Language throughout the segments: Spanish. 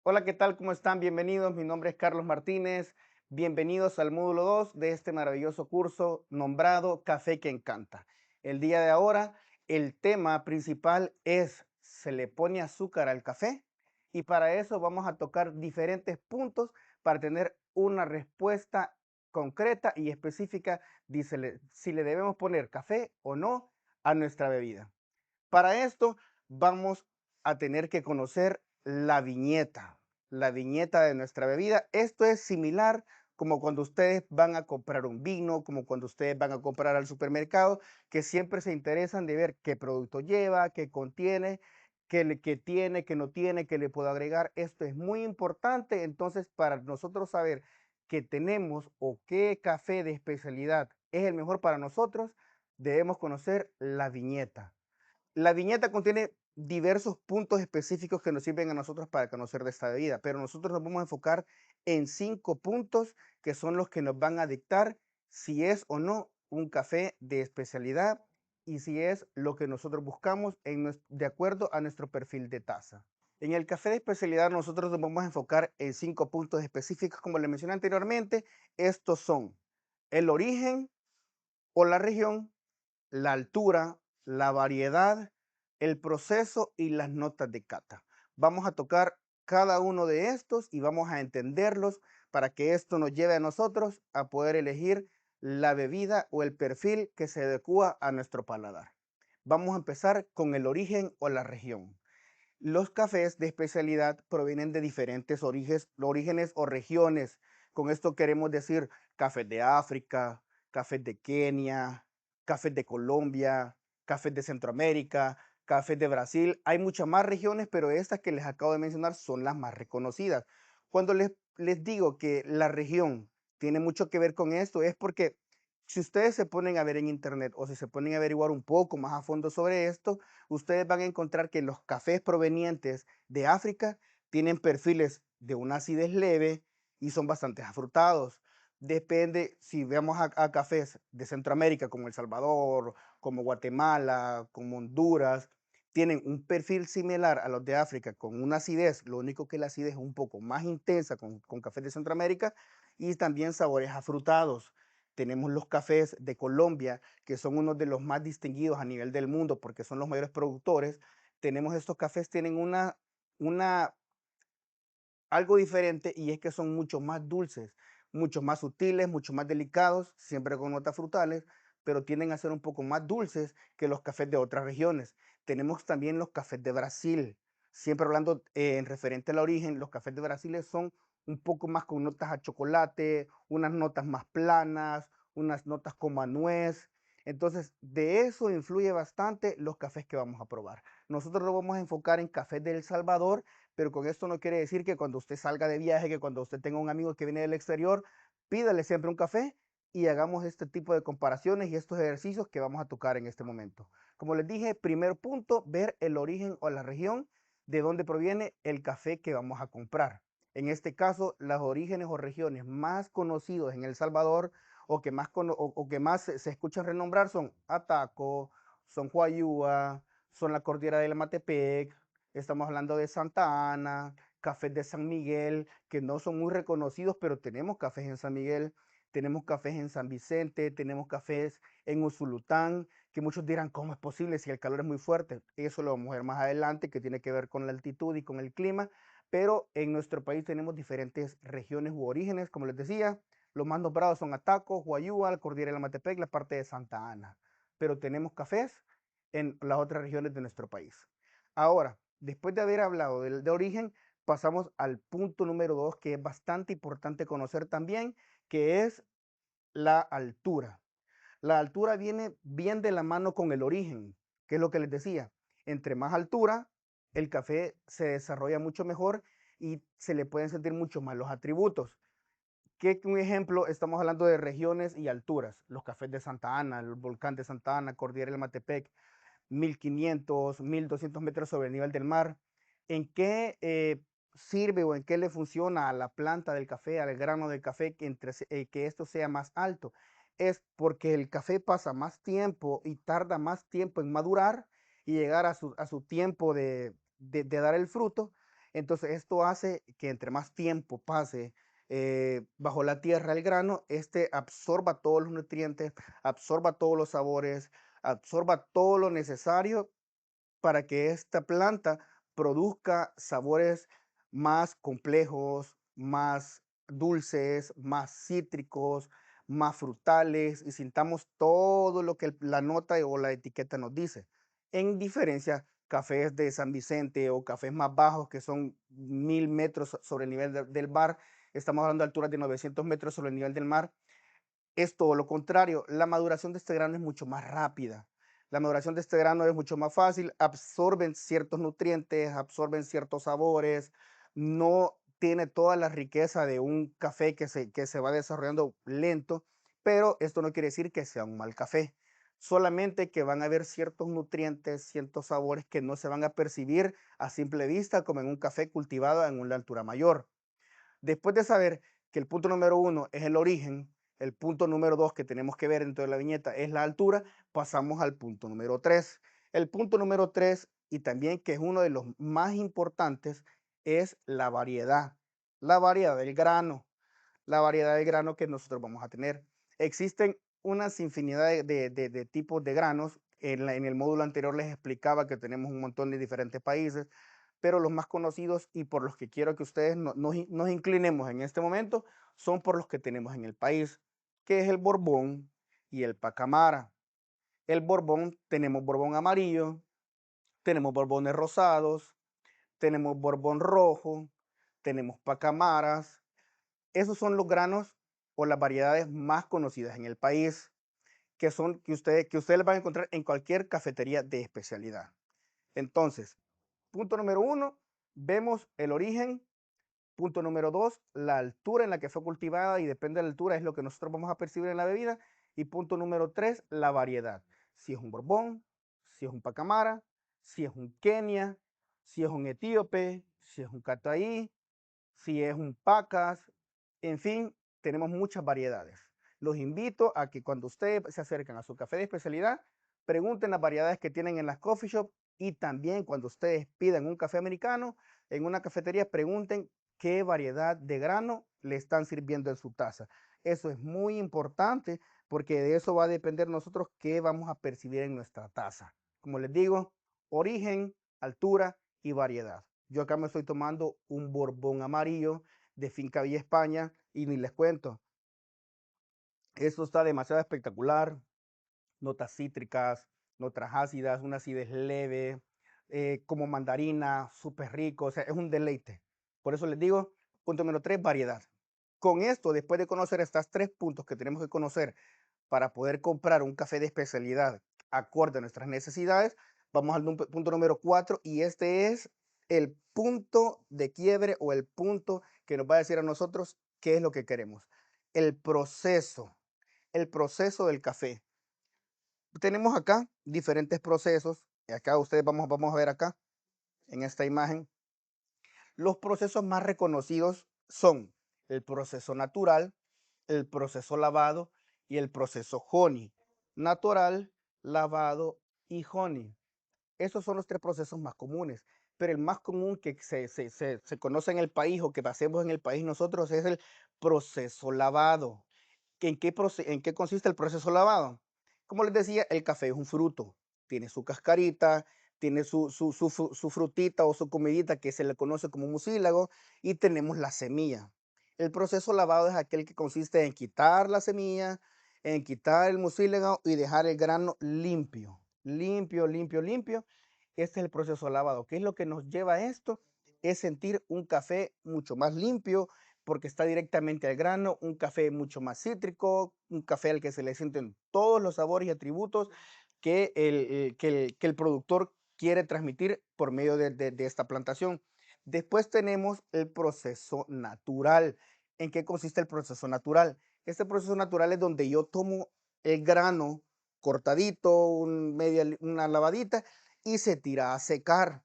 Hola, ¿qué tal? ¿Cómo están? Bienvenidos. Mi nombre es Carlos Martínez. Bienvenidos al módulo 2 de este maravilloso curso nombrado Café que Encanta. El día de ahora, el tema principal es ¿se le pone azúcar al café? Y para eso vamos a tocar diferentes puntos para tener una respuesta concreta y específica de si le debemos poner café o no a nuestra bebida. Para esto vamos a tener que conocer la viñeta de nuestra bebida. Esto es similar como cuando ustedes van a comprar un vino, como cuando ustedes van a comprar al supermercado, que siempre se interesan de ver qué producto lleva, qué contiene, qué tiene, qué no tiene, qué le puedo agregar. Esto es muy importante, entonces, para nosotros saber qué tenemos o qué café de especialidad es el mejor para nosotros, debemos conocer la viñeta. La viñeta contiene diversos puntos específicos que nos sirven a nosotros para conocer de esta bebida, pero nosotros nos vamos a enfocar en 5 puntos que son los que nos van a dictar si es o no un café de especialidad y si es lo que nosotros buscamos de acuerdo a nuestro perfil de taza. En el café de especialidad nosotros nos vamos a enfocar en 5 puntos específicos, como les mencioné anteriormente. Estos son el origen o la región, la altura, la variedad, el proceso y las notas de cata. Vamos a tocar cada uno de estos y vamos a entenderlos para que esto nos lleve a nosotros a poder elegir la bebida o el perfil que se adecua a nuestro paladar. Vamos a empezar con el origen o la región. Los cafés de especialidad provienen de diferentes orígenes o regiones. Con esto queremos decir cafés de África, cafés de Kenia, cafés de Colombia, cafés de Centroamérica, cafés de Brasil. Hay muchas más regiones, pero estas que les acabo de mencionar son las más reconocidas. Cuando les digo que la región tiene mucho que ver con esto, es porque si ustedes se ponen a ver en internet o si se ponen a averiguar un poco más a fondo sobre esto, ustedes van a encontrar que los cafés provenientes de África tienen perfiles de una acidez leve y son bastante afrutados. Depende, si vemos a cafés de Centroamérica como El Salvador, como Guatemala, como Honduras, tienen un perfil similar a los de África con una acidez, lo único que la acidez es un poco más intensa con cafés de Centroamérica y también sabores afrutados. Tenemos los cafés de Colombia, que son uno de los más distinguidos a nivel del mundo porque son los mayores productores. Tenemos estos cafés, tienen una algo diferente y es que son mucho más dulces, mucho más sutiles, mucho más delicados, siempre con notas frutales, pero tienden a ser un poco más dulces que los cafés de otras regiones. Tenemos también los cafés de Brasil. Siempre hablando en referente al origen, los cafés de Brasil son un poco más con notas a chocolate, unas notas más planas, unas notas como a nuez. Entonces, de eso influye bastante los cafés que vamos a probar. Nosotros lo vamos a enfocar en cafés de El Salvador, pero con esto no quiere decir que cuando usted salga de viaje, que cuando usted tenga un amigo que viene del exterior, pídale siempre un café y hagamos este tipo de comparaciones y estos ejercicios que vamos a tocar en este momento. Como les dije, primer punto, ver el origen o la región de donde proviene el café que vamos a comprar. En este caso, los orígenes o regiones más conocidos en El Salvador o que más se escuchan renombrar son Ataco, son Huayúa, son la cordillera del Matepec, estamos hablando de Santa Ana, cafés de San Miguel, que no son muy reconocidos, pero tenemos cafés en San Miguel, tenemos cafés en San Vicente, tenemos cafés en Usulután, que muchos dirán, ¿cómo es posible si el calor es muy fuerte? Eso lo vamos a ver más adelante, que tiene que ver con la altitud y con el clima, pero en nuestro país tenemos diferentes regiones u orígenes, como les decía, los más nombrados son Ataco, Huayúa, la cordillera del Matepec, la parte de Santa Ana, pero tenemos cafés en las otras regiones de nuestro país. Ahora, después de haber hablado del de origen, pasamos al punto número 2, que es bastante importante conocer también, que es la altura. La altura viene bien de la mano con el origen, que es lo que les decía. Entre más altura, el café se desarrolla mucho mejor y se le pueden sentir mucho más los atributos. Que un ejemplo, estamos hablando de regiones y alturas. Los cafés de Santa Ana, el volcán de Santa Ana, Cordillera del Matepec, 1500, 1200 metros sobre el nivel del mar. ¿En qué sirve o en qué le funciona a la planta del café, al grano del café, que esto sea más alto? Es porque el café pasa más tiempo y tarda más tiempo en madurar y llegar a su tiempo de dar el fruto. Entonces, esto hace que entre más tiempo pase bajo la tierra el grano, este absorba todos los nutrientes, absorba todos los sabores, absorba todo lo necesario para que esta planta produzca sabores más complejos, más dulces, más cítricos, más frutales y sintamos todo lo que la nota o la etiqueta nos dice. En diferencia, cafés de San Vicente o cafés más bajos que son 1000 metros sobre el nivel del mar, estamos hablando de alturas de 900 metros sobre el nivel del mar, es todo lo contrario, la maduración de este grano es mucho más rápida. La maduración de este grano es mucho más fácil, absorben ciertos nutrientes, absorben ciertos sabores, no tiene toda la riqueza de un café que se va desarrollando lento, pero esto no quiere decir que sea un mal café. Solamente que van a haber ciertos nutrientes, ciertos sabores que no se van a percibir a simple vista como en un café cultivado en una altura mayor. Después de saber que el punto número uno es el origen, el punto número dos que tenemos que ver dentro de la viñeta es la altura, pasamos al punto número tres. El punto número tres, y también que es uno de los más importantes, es la variedad del grano, la variedad de grano que nosotros vamos a tener. Existen una infinidad de tipos de granos. En el módulo anterior les explicaba que tenemos un montón de diferentes países, pero los más conocidos y por los que quiero que ustedes nos inclinemos en este momento son por los que tenemos en el país, que es el Borbón y el Pacamara. El Borbón, tenemos Borbón amarillo, tenemos Borbones rosados, tenemos Borbón rojo, tenemos Pacamaras. Esos son los granos o las variedades más conocidas en el país, que ustedes les van a encontrar en cualquier cafetería de especialidad. Entonces, punto número uno, vemos el origen. Punto número dos, la altura en la que fue cultivada y depende de la altura es lo que nosotros vamos a percibir en la bebida. Y punto número tres, la variedad. Si es un Borbón, si es un Pacamara, si es un Kenia, si es un Etíope, si es un Cataí, si es un Pacas, en fin, tenemos muchas variedades. Los invito a que cuando ustedes se acercan a su café de especialidad, pregunten las variedades que tienen en las coffee shop y también cuando ustedes pidan un café americano en una cafetería, pregunten qué variedad de grano le están sirviendo en su taza. Eso es muy importante porque de eso va a depender nosotros qué vamos a percibir en nuestra taza. Como les digo, origen, altura y variedad. Yo acá me estoy tomando un Borbón amarillo de Finca Villa España y ni les cuento, esto está demasiado espectacular, notas cítricas, notas ácidas, una acidez leve, como mandarina, súper rico, o sea, es un deleite. Por eso les digo, punto número tres, variedad. Con esto, después de conocer estos tres puntos que tenemos que conocer para poder comprar un café de especialidad acorde a nuestras necesidades, vamos al punto número cuatro y este es el punto de quiebre o el punto que nos va a decir a nosotros qué es lo que queremos. El proceso del café. Tenemos acá diferentes procesos. Y acá ustedes vamos a ver acá en esta imagen. Los procesos más reconocidos son el proceso natural, el proceso lavado y el proceso honey. Natural, lavado y honey. Esos son los tres procesos más comunes, pero el más común que se conoce en el país o que hacemos en el país nosotros es el proceso lavado. ¿En qué consiste el proceso lavado? Como les decía, el café es un fruto, tiene su cascarita, tiene su frutita o su comidita que se le conoce como mucílago y tenemos la semilla. El proceso lavado es aquel que consiste en quitar la semilla, en quitar el mucílago y dejar el grano limpio, limpio, limpio, limpio. Este es el proceso lavado. ¿Qué es lo que nos lleva a esto? Es sentir un café mucho más limpio, porque está directamente al grano, un café mucho más cítrico, un café al que se le sienten todos los sabores y atributos que el productor quiere transmitir por medio de esta plantación. Después tenemos el proceso natural. ¿En qué consiste el proceso natural? Este proceso natural es donde yo tomo el grano cortadito, una lavadita y se tira a secar.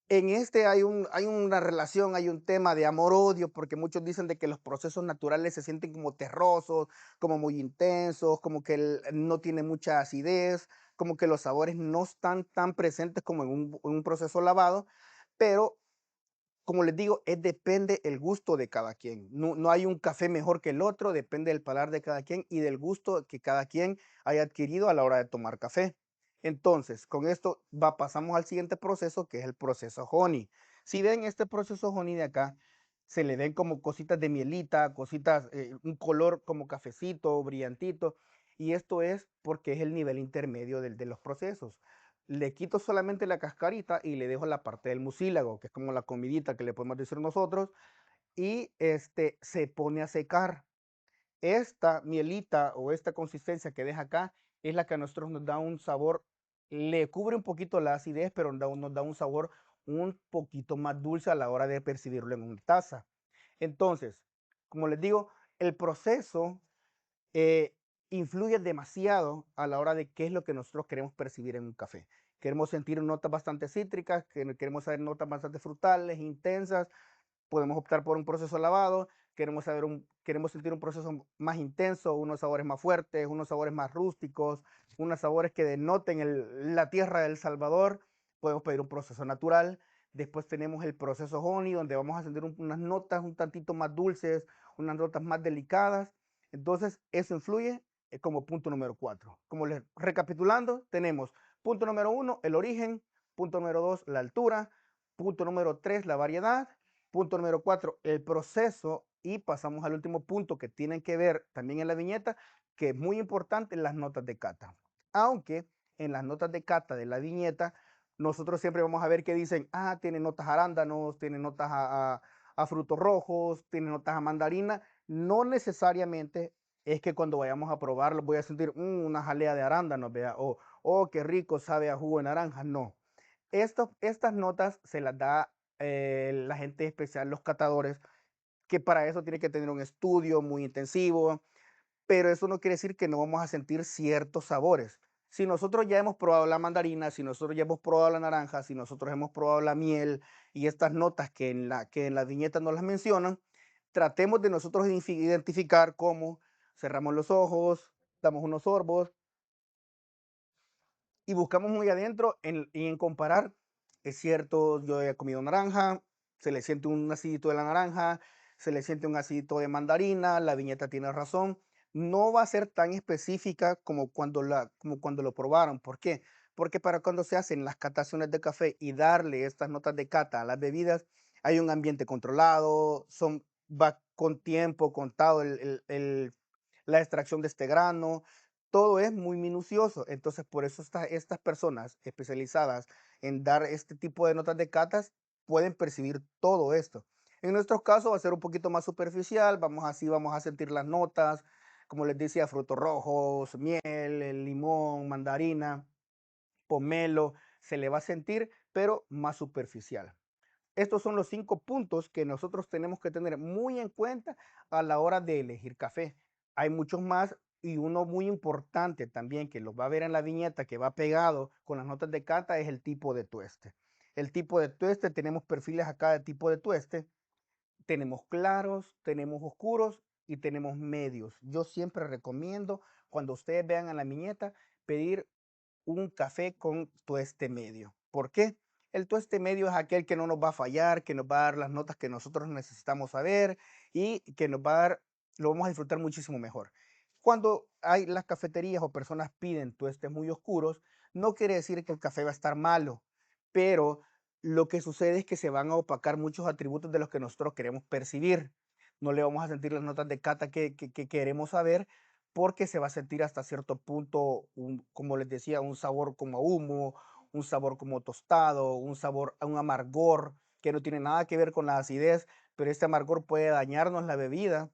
En este hay una relación, hay un tema de amor-odio, porque muchos dicen de que los procesos naturales se sienten como terrosos, como muy intensos, como que no tiene mucha acidez, como que los sabores no están tan presentes como en un proceso lavado, pero como les digo, depende el gusto de cada quien. No hay un café mejor que el otro, depende del paladar de cada quien y del gusto que cada quien haya adquirido a la hora de tomar café. Entonces, con esto pasamos al siguiente proceso, que es el proceso honey. Si ven este proceso honey de acá, se le ven como cositas de mielita, cositas, un color como cafecito, brillantito, y esto es porque es el nivel intermedio de los procesos. Le quito solamente la cascarita y le dejo la parte del mucílago, que es como la comidita que le podemos decir nosotros, y se pone a secar. Esta mielita o esta consistencia que deja acá es la que a nosotros nos da un sabor, le cubre un poquito la acidez, pero nos da un sabor un poquito más dulce a la hora de percibirlo en una taza. Entonces, como les digo, el proceso eh, influye demasiado a la hora de qué es lo que nosotros queremos percibir en un café. Queremos sentir notas bastante cítricas, queremos saber notas bastante frutales, intensas, podemos optar por un proceso lavado, queremos sentir un proceso más intenso, unos sabores más fuertes, unos sabores más rústicos, unos sabores que denoten la tierra del Salvador, podemos pedir un proceso natural. Después tenemos el proceso honey, donde vamos a sentir unas notas un tantito más dulces, unas notas más delicadas. Entonces, eso influye como punto número 4. Como les recapitulando, tenemos punto número 1, el origen, punto número 2, la altura, punto número 3, la variedad, punto número 4, el proceso, y pasamos al último punto que tienen que ver también en la viñeta, que es muy importante, las notas de cata. Aunque en las notas de cata de la viñeta, nosotros siempre vamos a ver que dicen, tiene notas a arándanos, tiene notas a frutos rojos, tiene notas a mandarina. No necesariamente es que cuando vayamos a probarlo voy a sentir una jalea de arándanos, ¿vea? O, oh, qué rico sabe a jugo de naranja. No. Estas notas se las da la gente especial, los catadores, que para eso tiene que tener un estudio muy intensivo, pero eso no quiere decir que no vamos a sentir ciertos sabores. Si nosotros ya hemos probado la mandarina, si nosotros ya hemos probado la naranja, si nosotros hemos probado la miel y estas notas que en la viñeta no las mencionan, tratemos de nosotros identificar cómo cerramos los ojos, damos unos sorbos y buscamos muy adentro y en comparar, es cierto, yo he comido naranja, se le siente un acidito de la naranja, se le siente un acidito de mandarina, la viñeta tiene razón, no va a ser tan específica como cuando lo probaron. ¿Por qué? Porque para cuando se hacen las cataciones de café y darle estas notas de cata a las bebidas, hay un ambiente controlado, va con tiempo contado la extracción de este grano, todo es muy minucioso. Entonces, por eso estas personas especializadas en dar este tipo de notas de catas pueden percibir todo esto. En nuestro caso va a ser un poquito más superficial, vamos a sentir las notas, como les decía, frutos rojos, miel, el limón, mandarina, pomelo, se le va a sentir, pero más superficial. Estos son los 5 puntos que nosotros tenemos que tener muy en cuenta a la hora de elegir café. Hay muchos más y uno muy importante también que los va a ver en la viñeta que va pegado con las notas de cata es el tipo de tueste. El tipo de tueste, tenemos perfiles acá de tipo de tueste, tenemos claros, tenemos oscuros y tenemos medios. Yo siempre recomiendo cuando ustedes vean en la viñeta pedir un café con tueste medio. ¿Por qué? El tueste medio es aquel que no nos va a fallar, que nos va a dar las notas que nosotros necesitamos saber y que nos va a dar, lo vamos a disfrutar muchísimo mejor. Cuando hay las cafeterías o personas piden tuestes muy oscuros, no quiere decir que el café va a estar malo, pero lo que sucede es que se van a opacar muchos atributos de los que nosotros queremos percibir. No le vamos a sentir las notas de cata que queremos saber porque se va a sentir hasta cierto punto, como les decía, un sabor como a humo, un sabor como tostado, un sabor, un amargor que no tiene nada que ver con la acidez, pero este amargor puede dañarnos la bebida.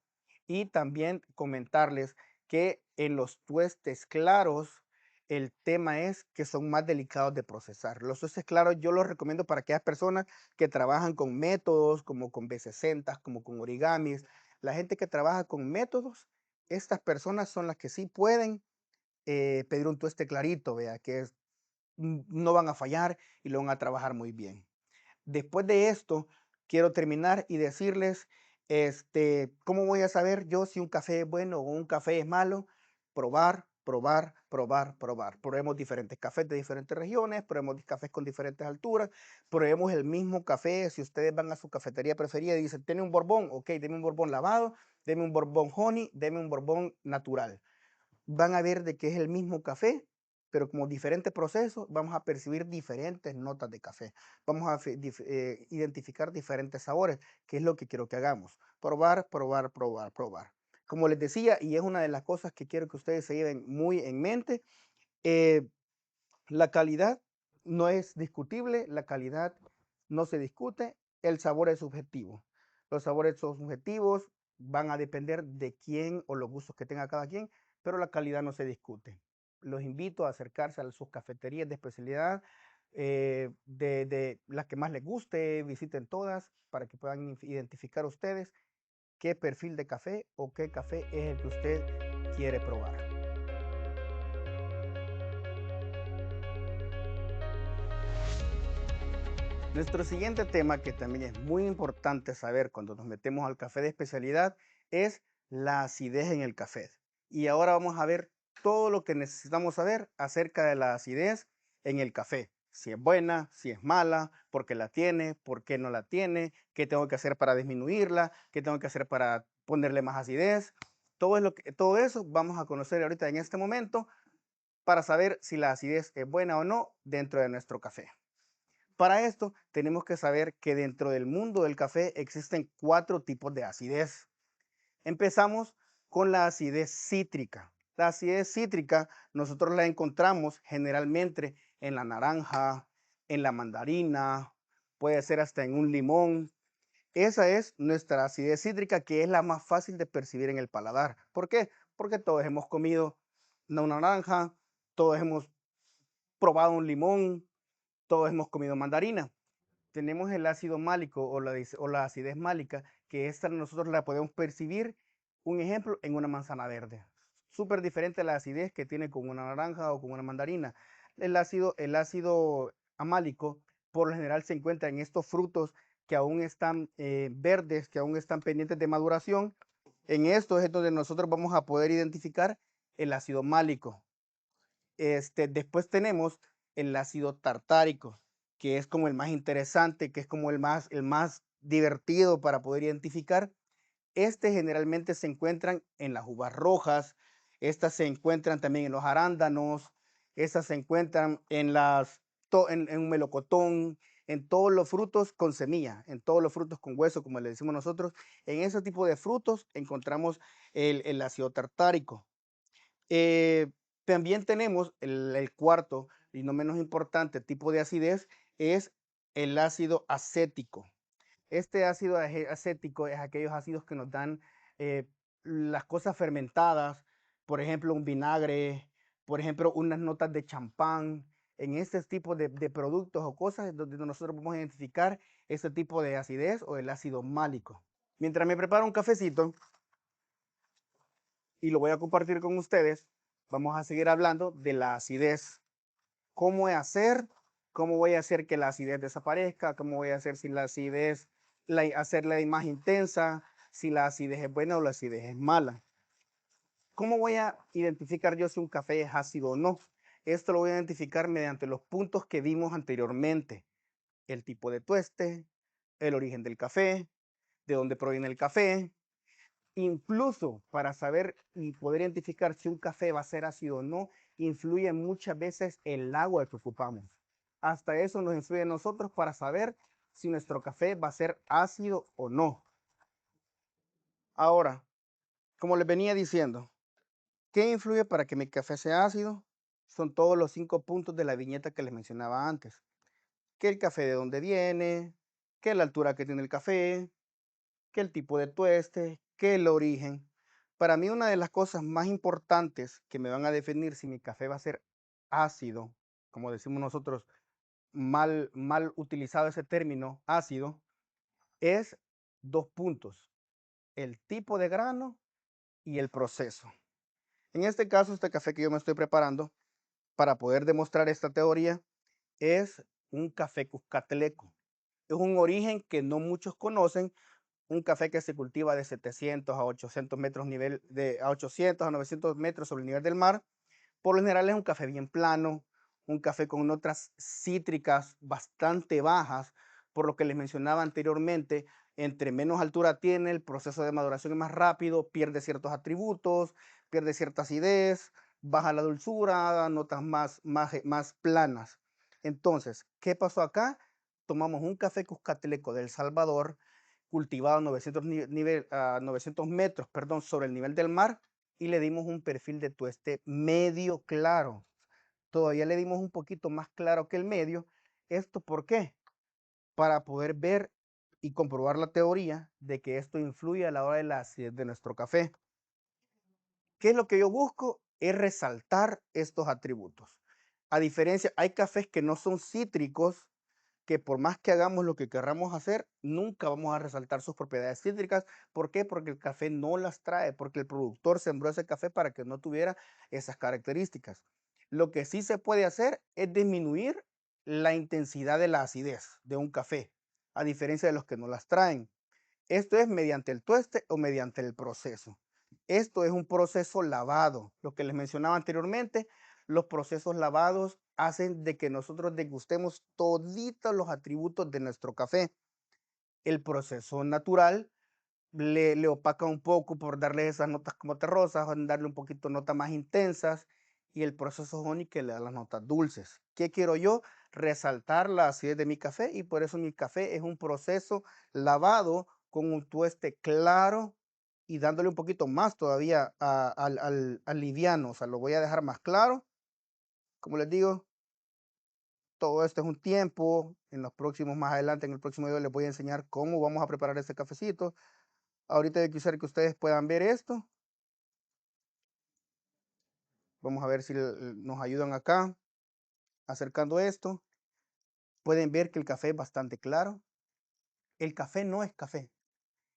Y también comentarles que en los tuestes claros, el tema es que son más delicados de procesar. Los tuestes claros yo los recomiendo para aquellas personas que trabajan con métodos como con B60, como con origamis. La gente que trabaja con métodos, estas personas son las que sí pueden pedir un tueste clarito, vea, no van a fallar y lo van a trabajar muy bien. Después de esto, quiero terminar y decirles, ¿cómo voy a saber yo si un café es bueno o un café es malo? Probar, probar, probar, probar. Probemos diferentes cafés de diferentes regiones, probemos cafés con diferentes alturas, probemos el mismo café. Si ustedes van a su cafetería preferida y dicen, ¿tiene un Borbón? Ok, deme un Borbón lavado, deme un Borbón honey, deme un Borbón natural. Van a ver de que es el mismo café, pero como diferentes procesos, vamos a percibir diferentes notas de café. Vamos a identificar diferentes sabores, que es lo que quiero que hagamos. Probar, probar, probar, probar. Como les decía, y es una de las cosas que quiero que ustedes se lleven muy en mente, eh, la calidad no es discutible, la calidad no se discute, el sabor es subjetivo. Los sabores son subjetivos, van a depender de quién o los gustos que tenga cada quien, pero la calidad no se discute. Los invito a acercarse a sus cafeterías de especialidad, de las que más les guste, visiten todas para que puedan identificar ustedes qué perfil de café o qué café es el que usted quiere probar. Nuestro siguiente tema, que también es muy importante saber cuando nos metemos al café de especialidad, es la acidez en el café. Y ahora vamos a ver todo lo que necesitamos saber acerca de la acidez en el café. Si es buena, si es mala, por qué la tiene, por qué no la tiene, qué tengo que hacer para disminuirla, qué tengo que hacer para ponerle más acidez. Todo eso vamos a conocer ahorita en este momento para saber si la acidez es buena o no dentro de nuestro café. Para esto tenemos que saber que dentro del mundo del café existen 4 tipos de acidez. Empezamos con la acidez cítrica. La acidez cítrica nosotros la encontramos generalmente en la naranja, en la mandarina, puede ser hasta en un limón. Esa es nuestra acidez cítrica, que es la más fácil de percibir en el paladar. ¿Por qué? Porque todos hemos comido una naranja, todos hemos probado un limón, todos hemos comido mandarina. Tenemos el ácido málico o la acidez málica, que esta nosotros la podemos percibir, un ejemplo, en una manzana verde. Súper diferente a la acidez que tiene con una naranja o con una mandarina. El ácido amálico por lo general se encuentra en estos frutos que aún están verdes, que aún están pendientes de maduración. En esto es donde nosotros vamos a poder identificar el ácido málico. Después tenemos el ácido tartárico, que es como el más interesante, que es como el más divertido para poder identificar. Generalmente se encuentran en las uvas rojas, estas se encuentran también en los arándanos, estas se encuentran en un melocotón, en todos los frutos con semilla, en todos los frutos con hueso, como le decimos nosotros. En ese tipo de frutos encontramos el ácido tartárico. Eh, También tenemos el cuarto y no menos importante tipo de acidez, es el ácido acético. Este ácido acético es aquellos ácidos que nos dan eh, las cosas fermentadas, por ejemplo, un vinagre, por ejemplo, unas notas de champán. En este tipo de productos o cosas es donde nosotros vamos a identificar este tipo de acidez o el ácido málico. Mientras me preparo un cafecito, y lo voy a compartir con ustedes, vamos a seguir hablando de la acidez. ¿Cómo hacer? ¿Cómo voy a hacer que la acidez desaparezca? ¿Cómo voy a hacer si la acidez, hacerla más intensa? Si la acidez es buena o la acidez es mala. ¿Cómo voy a identificar yo si un café es ácido o no? Esto lo voy a identificar mediante los puntos que vimos anteriormente. El tipo de tueste, el origen del café, de dónde proviene el café, incluso para saber y poder identificar si un café va a ser ácido o no, influye muchas veces el agua que ocupamos. Hasta eso nos influye a nosotros para saber si nuestro café va a ser ácido o no. Ahora, como les venía diciendo, ¿qué influye para que mi café sea ácido? Son todos los 5 puntos de la viñeta que les mencionaba antes. Que el café de dónde viene, que la altura que tiene el café, que el tipo de tueste, que el origen. Para mí una de las cosas más importantes que me van a definir si mi café va a ser ácido, como decimos nosotros, mal utilizado ese término, ácido, es 2 puntos, el tipo de grano y el proceso. En este caso, este café que yo me estoy preparando para poder demostrar esta teoría es un café Cuscatleco. Es un origen que no muchos conocen, un café que se cultiva de 700 a 800 metros a 800 a 900 metros sobre el nivel del mar. Por lo general es un café bien plano, un café con notas cítricas bastante bajas, por lo que les mencionaba anteriormente, entre menos altura tiene, el proceso de maduración es más rápido, pierde ciertos atributos, pierde cierta acidez, baja la dulzura, notas más planas. Entonces, ¿qué pasó acá? Tomamos un café Cuscatleco de El Salvador, cultivado a 900 metros, perdón, sobre el nivel del mar, y le dimos un perfil de tueste medio claro. Todavía le dimos un poquito más claro que el medio. ¿Esto por qué? Para poder ver y comprobar la teoría de que esto influye a la hora de la acidez de nuestro café. ¿Qué es lo que yo busco? Es resaltar estos atributos. A diferencia, hay cafés que no son cítricos, que por más que hagamos lo que querramos hacer, nunca vamos a resaltar sus propiedades cítricas. ¿Por qué? Porque el café no las trae, porque el productor sembró ese café para que no tuviera esas características. Lo que sí se puede hacer es disminuir la intensidad de la acidez de un café, a diferencia de los que no las traen. Esto es mediante el tueste o mediante el proceso. Esto es un proceso lavado. Lo que les mencionaba anteriormente, los procesos lavados hacen de que nosotros degustemos toditos los atributos de nuestro café. El proceso natural le opaca un poco por darle esas notas como terrosas, darle un poquito notas más intensas, y el proceso honey que le da las notas dulces. ¿Qué quiero yo? Resaltar la acidez de mi café, y por eso mi café es un proceso lavado con un tueste claro y dándole un poquito más todavía al liviano, o sea, lo voy a dejar más claro. Como les digo, todo esto es un tiempo. En los próximos, más adelante, en el próximo video les voy a enseñar cómo vamos a preparar este cafecito. Ahorita yo quisiera que ustedes puedan ver esto. Vamos a ver si nos ayudan acá, acercando esto. Pueden ver que el café es bastante claro. El café no es café.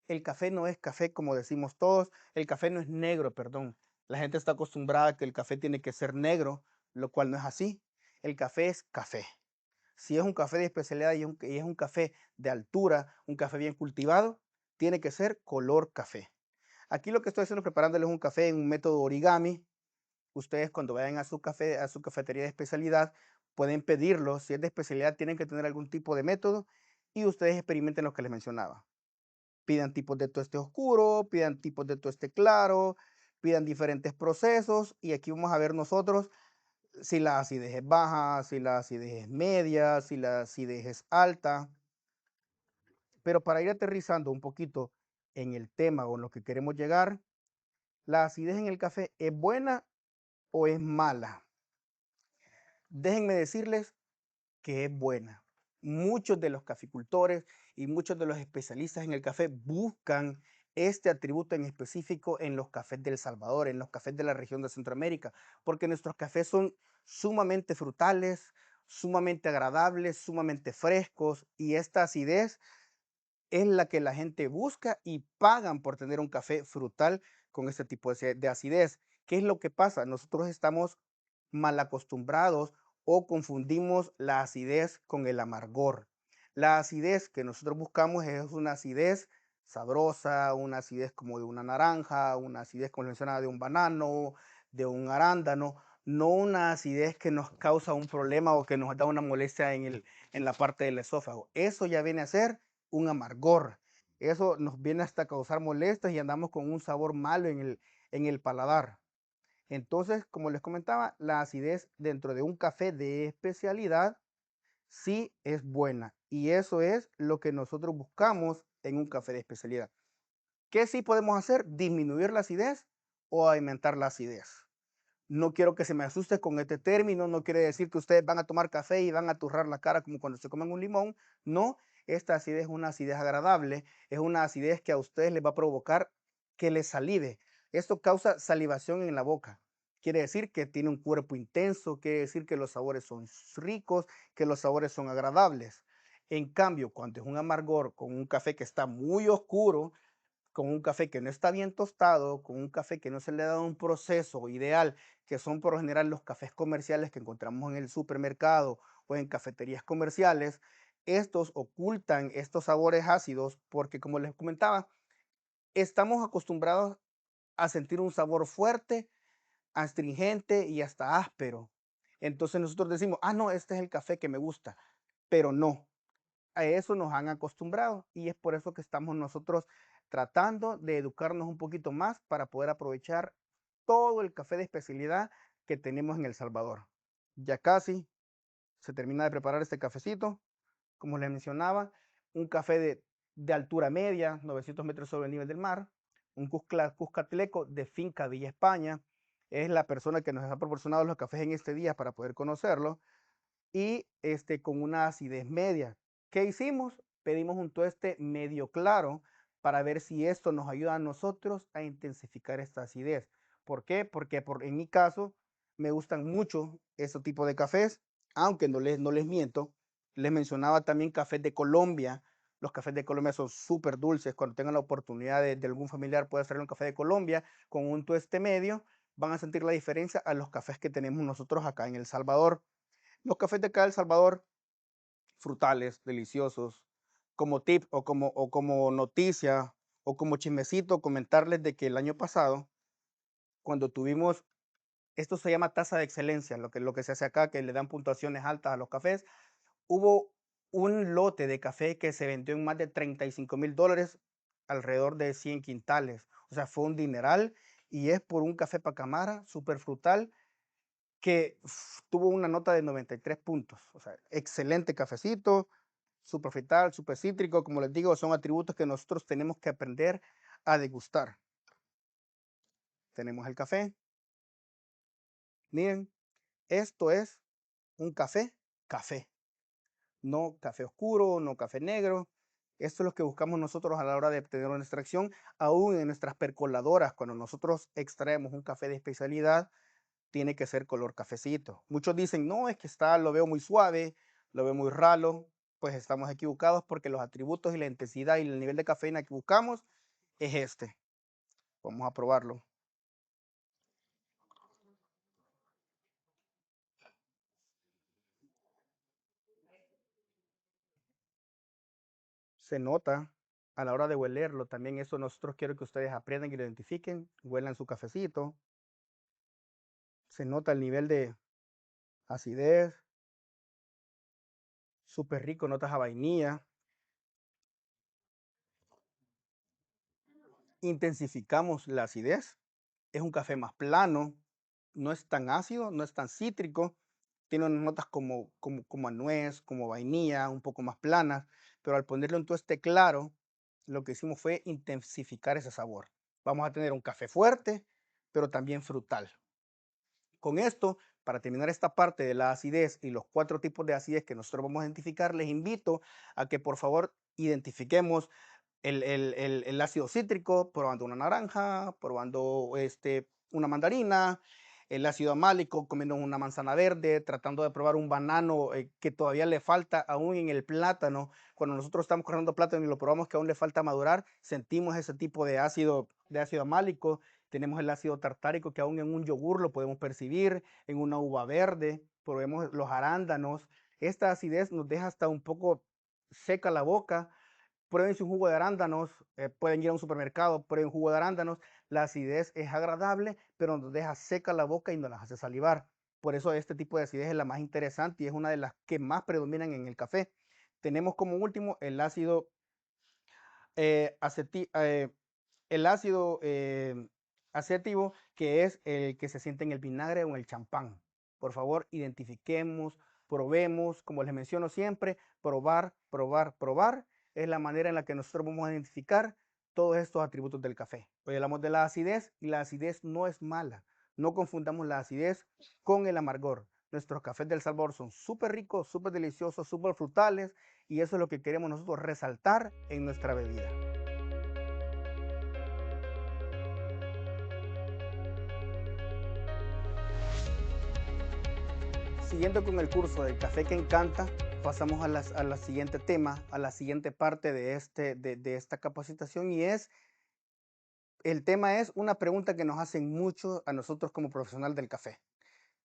El café no es café como decimos todos. El café no es negro, perdón. La gente está acostumbrada a que el café tiene que ser negro, lo cual no es así. El café es café. Si es un café de especialidad y es un café de altura, un café bien cultivado, tiene que ser color café. Aquí lo que estoy haciendo es preparándoles un café en un método origami. Ustedes cuando vayan a su café, a su cafetería de especialidad, pueden pedirlo. Si es de especialidad, tienen que tener algún tipo de método y ustedes experimenten lo que les mencionaba. Pidan tipos de tueste oscuro, pidan tipos de tueste claro, pidan diferentes procesos, y aquí vamos a ver nosotros si la acidez es baja, si la acidez es media, si la acidez es alta. Pero para ir aterrizando un poquito en el tema o en lo que queremos llegar, ¿la acidez en el café es buena o es mala? Déjenme decirles que es buena. Muchos de los caficultores y muchos de los especialistas en el café buscan este atributo en específico en los cafés de El Salvador, en los cafés de la región de Centroamérica, porque nuestros cafés son sumamente frutales, sumamente agradables, sumamente frescos, y esta acidez es la que la gente busca y pagan por tener un café frutal con este tipo de acidez. ¿Qué es lo que pasa? Nosotros estamos mal acostumbrados o confundimos la acidez con el amargor. La acidez que nosotros buscamos es una acidez sabrosa, una acidez como de una naranja, una acidez como les mencionaba de un banano, de un arándano, no una acidez que nos causa un problema o que nos da una molestia en la parte del esófago. Eso ya viene a ser un amargor. Eso nos viene hasta causar molestias y andamos con un sabor malo en el paladar. Entonces, como les comentaba, la acidez dentro de un café de especialidad sí es buena. Y eso es lo que nosotros buscamos en un café de especialidad. ¿Qué sí podemos hacer? Disminuir la acidez o aumentar la acidez. No quiero que se me asuste con este término, no quiere decir que ustedes van a tomar café y van a turrar la cara como cuando se comen un limón. No, esta acidez es una acidez agradable, es una acidez que a ustedes les va a provocar que les salive. Esto causa salivación en la boca. Quiere decir que tiene un cuerpo intenso, quiere decir que los sabores son ricos, que los sabores son agradables. En cambio, cuando es un amargor con un café que está muy oscuro, con un café que no está bien tostado, con un café que no se le ha dado un proceso ideal, que son por lo general los cafés comerciales que encontramos en el supermercado o en cafeterías comerciales, estos ocultan estos sabores ácidos porque, como les comentaba, estamos acostumbrados a sentir un sabor fuerte astringente y hasta áspero. Entonces nosotros decimos, ah, no, este es el café que me gusta, pero no, a eso nos han acostumbrado y es por eso que estamos nosotros tratando de educarnos un poquito más para poder aprovechar todo el café de especialidad que tenemos en El Salvador. Ya casi se termina de preparar este cafecito, como les mencionaba, un café de altura media, 900 metros sobre el nivel del mar, un Cuscatleco de Finca Villa España, es la persona que nos ha proporcionado los cafés en este día para poder conocerlo, y con una acidez media. ¿Qué hicimos? Pedimos un tueste medio claro para ver si esto nos ayuda a nosotros a intensificar esta acidez. ¿Por qué? Porque en mi caso me gustan mucho este tipo de cafés, aunque no les miento. Les mencionaba también cafés de Colombia. Los cafés de Colombia son súper dulces. Cuando tengan la oportunidad de algún familiar puede hacerle un café de Colombia con un tueste medio, van a sentir la diferencia a los cafés que tenemos nosotros acá en El Salvador. Los cafés de acá de El Salvador, frutales, deliciosos. Como tip o como noticia o como chismecito, comentarles de que el año pasado, cuando tuvimos, esto se llama tasa de excelencia, lo que se hace acá, que le dan puntuaciones altas a los cafés, hubo un lote de café que se vendió en más de $35,000, alrededor de 100 quintales. O sea, fue un dineral y es por un café Pacamara, súper frutal, que tuvo una nota de 93 puntos. O sea, excelente cafecito, súper frutal, súper cítrico. Como les digo, son atributos que nosotros tenemos que aprender a degustar. Tenemos el café. Miren, esto es un café, café. No café oscuro, no café negro. Esto es lo que buscamos nosotros a la hora de obtener una extracción, aún en nuestras percoladoras. Cuando nosotros extraemos un café de especialidad, tiene que ser color cafecito. Muchos dicen, no, es que lo veo muy suave, lo veo muy ralo. Pues estamos equivocados porque los atributos y la intensidad y el nivel de cafeína que buscamos es este. Vamos a probarlo. Se nota a la hora de huelerlo. También eso nosotros quiero que ustedes aprendan y lo identifiquen. Huelan su cafecito. Se nota el nivel de acidez. Súper rico, notas a vainilla. Intensificamos la acidez. Es un café más plano, no es tan ácido, no es tan cítrico, tiene unas notas como a nuez, como vainilla, un poco más planas, pero al ponerle un tueste claro, lo que hicimos fue intensificar ese sabor. Vamos a tener un café fuerte, pero también frutal. Con esto, para terminar esta parte de la acidez y los 4 tipos de acidez que nosotros vamos a identificar, les invito a que por favor identifiquemos el ácido cítrico, probando una naranja, probando una mandarina, el ácido amálico, comiendo una manzana verde, tratando de probar un banano que todavía le falta aún en el plátano. Cuando nosotros estamos cortando plátano y lo probamos que aún le falta madurar, sentimos ese tipo de ácido amálico. Tenemos el ácido tartárico que aún en un yogur lo podemos percibir, en una uva verde, probemos los arándanos. Esta acidez nos deja hasta un poco seca la boca. Prueben un jugo de arándanos, pueden ir a un supermercado, prueben jugo de arándanos. La acidez es agradable, pero nos deja seca la boca y nos las hace salivar. Por eso este tipo de acidez es la más interesante y es una de las que más predominan en el café. Tenemos como último eh, aceti- eh, el ácido acetivo, que es el que se siente en el vinagre o en el champán. Por favor, identifiquemos, probemos, como les menciono siempre, probar, probar, probar. Es la manera en la que nosotros vamos a identificar todos estos atributos del café. Hoy hablamos de la acidez y la acidez no es mala. No confundamos la acidez con el amargor. Nuestros cafés del sabor son súper ricos, súper deliciosos, súper frutales y eso es lo que queremos nosotros resaltar en nuestra bebida. Siguiendo con el curso del café que encanta, pasamos a la siguiente tema, a la siguiente parte de esta capacitación y el tema es una pregunta que nos hacen mucho a nosotros como profesional del café.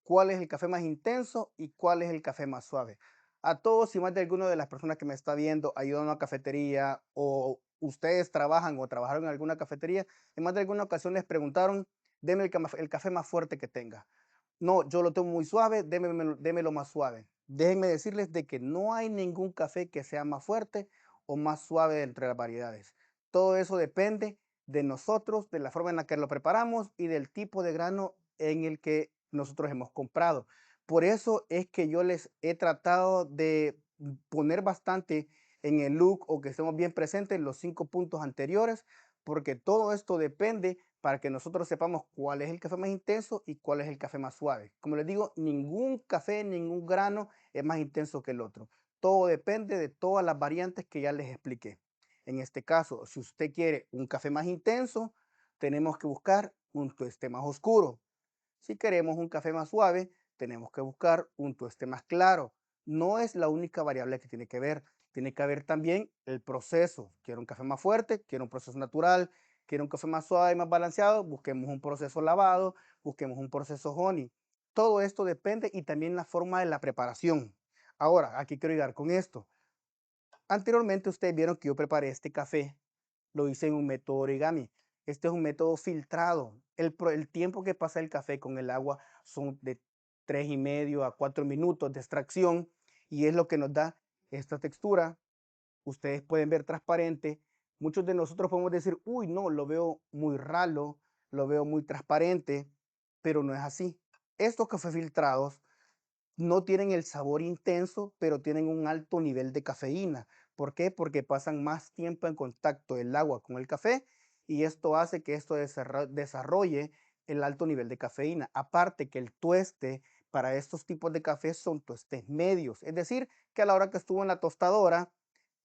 ¿Cuál es el café más intenso y cuál es el café más suave? A todos y más de alguna de las personas que me está viendo ayudan a una cafetería o ustedes trabajan o trabajaron en alguna cafetería, en más de alguna ocasión les preguntaron deme el café más fuerte que tenga. No, yo lo tomo muy suave, démelo más suave. Déjenme decirles de que no hay ningún café que sea más fuerte o más suave entre las variedades. Todo eso depende de nosotros, de la forma en la que lo preparamos y del tipo de grano en el que nosotros hemos comprado. Por eso es que yo les he tratado de poner bastante en el look o que estemos bien presentes en los 5 puntos anteriores, porque todo esto depende para que nosotros sepamos cuál es el café más intenso y cuál es el café más suave. Como les digo, ningún café, ningún grano es más intenso que el otro. Todo depende de todas las variantes que ya les expliqué. En este caso, si usted quiere un café más intenso, tenemos que buscar un tueste más oscuro. Si queremos un café más suave, tenemos que buscar un tueste más claro. No es la única variable que tiene que ver. Tiene que haber también el proceso. Quiero un café más fuerte, quiero un proceso natural, quiero un café más suave y más balanceado, busquemos un proceso lavado, busquemos un proceso honey. Todo esto depende y también la forma de la preparación. Ahora, aquí quiero llegar con esto. Anteriormente ustedes vieron que yo preparé este café, lo hice en un método origami. Este es un método filtrado. El tiempo que pasa el café con el agua son de 3,5 a 4 minutos de extracción y es lo que nos da esta textura. Ustedes pueden ver transparente. Muchos de nosotros podemos decir, uy, no, lo veo muy ralo, lo veo muy transparente, pero no es así. Estos cafés filtrados no tienen el sabor intenso, pero tienen un alto nivel de cafeína. ¿Por qué? Porque pasan más tiempo en contacto el agua con el café y esto hace que esto desarrolle el alto nivel de cafeína. Aparte que el tueste para estos tipos de café son tuestes medios, es decir, que a la hora que estuvo en la tostadora,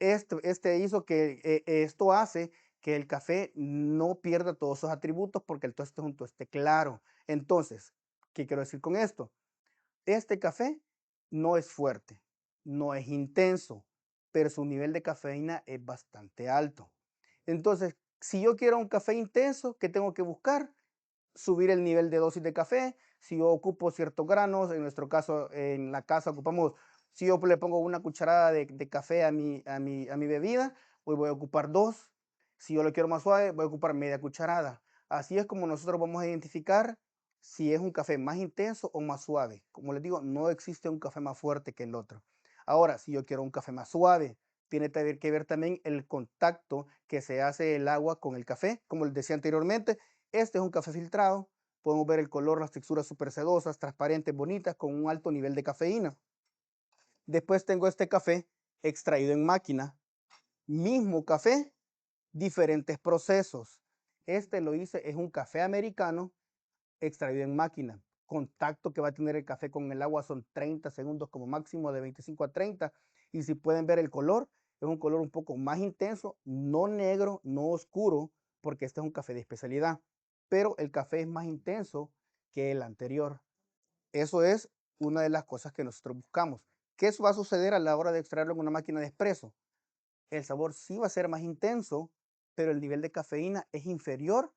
hizo que esto hace que el café no pierda todos sus atributos porque el tueste es un tueste claro. Entonces, ¿qué quiero decir con esto? Este café no es fuerte, no es intenso, pero su nivel de cafeína es bastante alto. Entonces, si yo quiero un café intenso, ¿qué tengo que buscar? Subir el nivel de dosis de café. Si yo ocupo ciertos granos, en nuestro caso en la casa ocupamos, si yo le pongo una cucharada de café a mi bebida, pues voy a ocupar dos. Si yo lo quiero más suave, voy a ocupar media cucharada. Así es como nosotros vamos a identificar si es un café más intenso o más suave. Como les digo, no existe un café más fuerte que el otro. Ahora, si yo quiero un café más suave, tiene que ver también el contacto que se hace el agua con el café. Como les decía anteriormente, este es un café filtrado. Podemos ver el color, las texturas súper sedosas, transparentes, bonitas, con un alto nivel de cafeína. Después tengo este café extraído en máquina. Mismo café, diferentes procesos. Este lo hice, es un café americano extraído en máquina. Contacto que va a tener el café con el agua son 30 segundos como máximo, de 25 a 30. Y si pueden ver el color, es un color un poco más intenso, no negro, no oscuro, porque este es un café de especialidad. Pero el café es más intenso que el anterior. Eso es una de las cosas que nosotros buscamos. ¿Qué va a suceder a la hora de extraerlo en una máquina de espresso? El sabor sí va a ser más intenso, pero el nivel de cafeína es inferior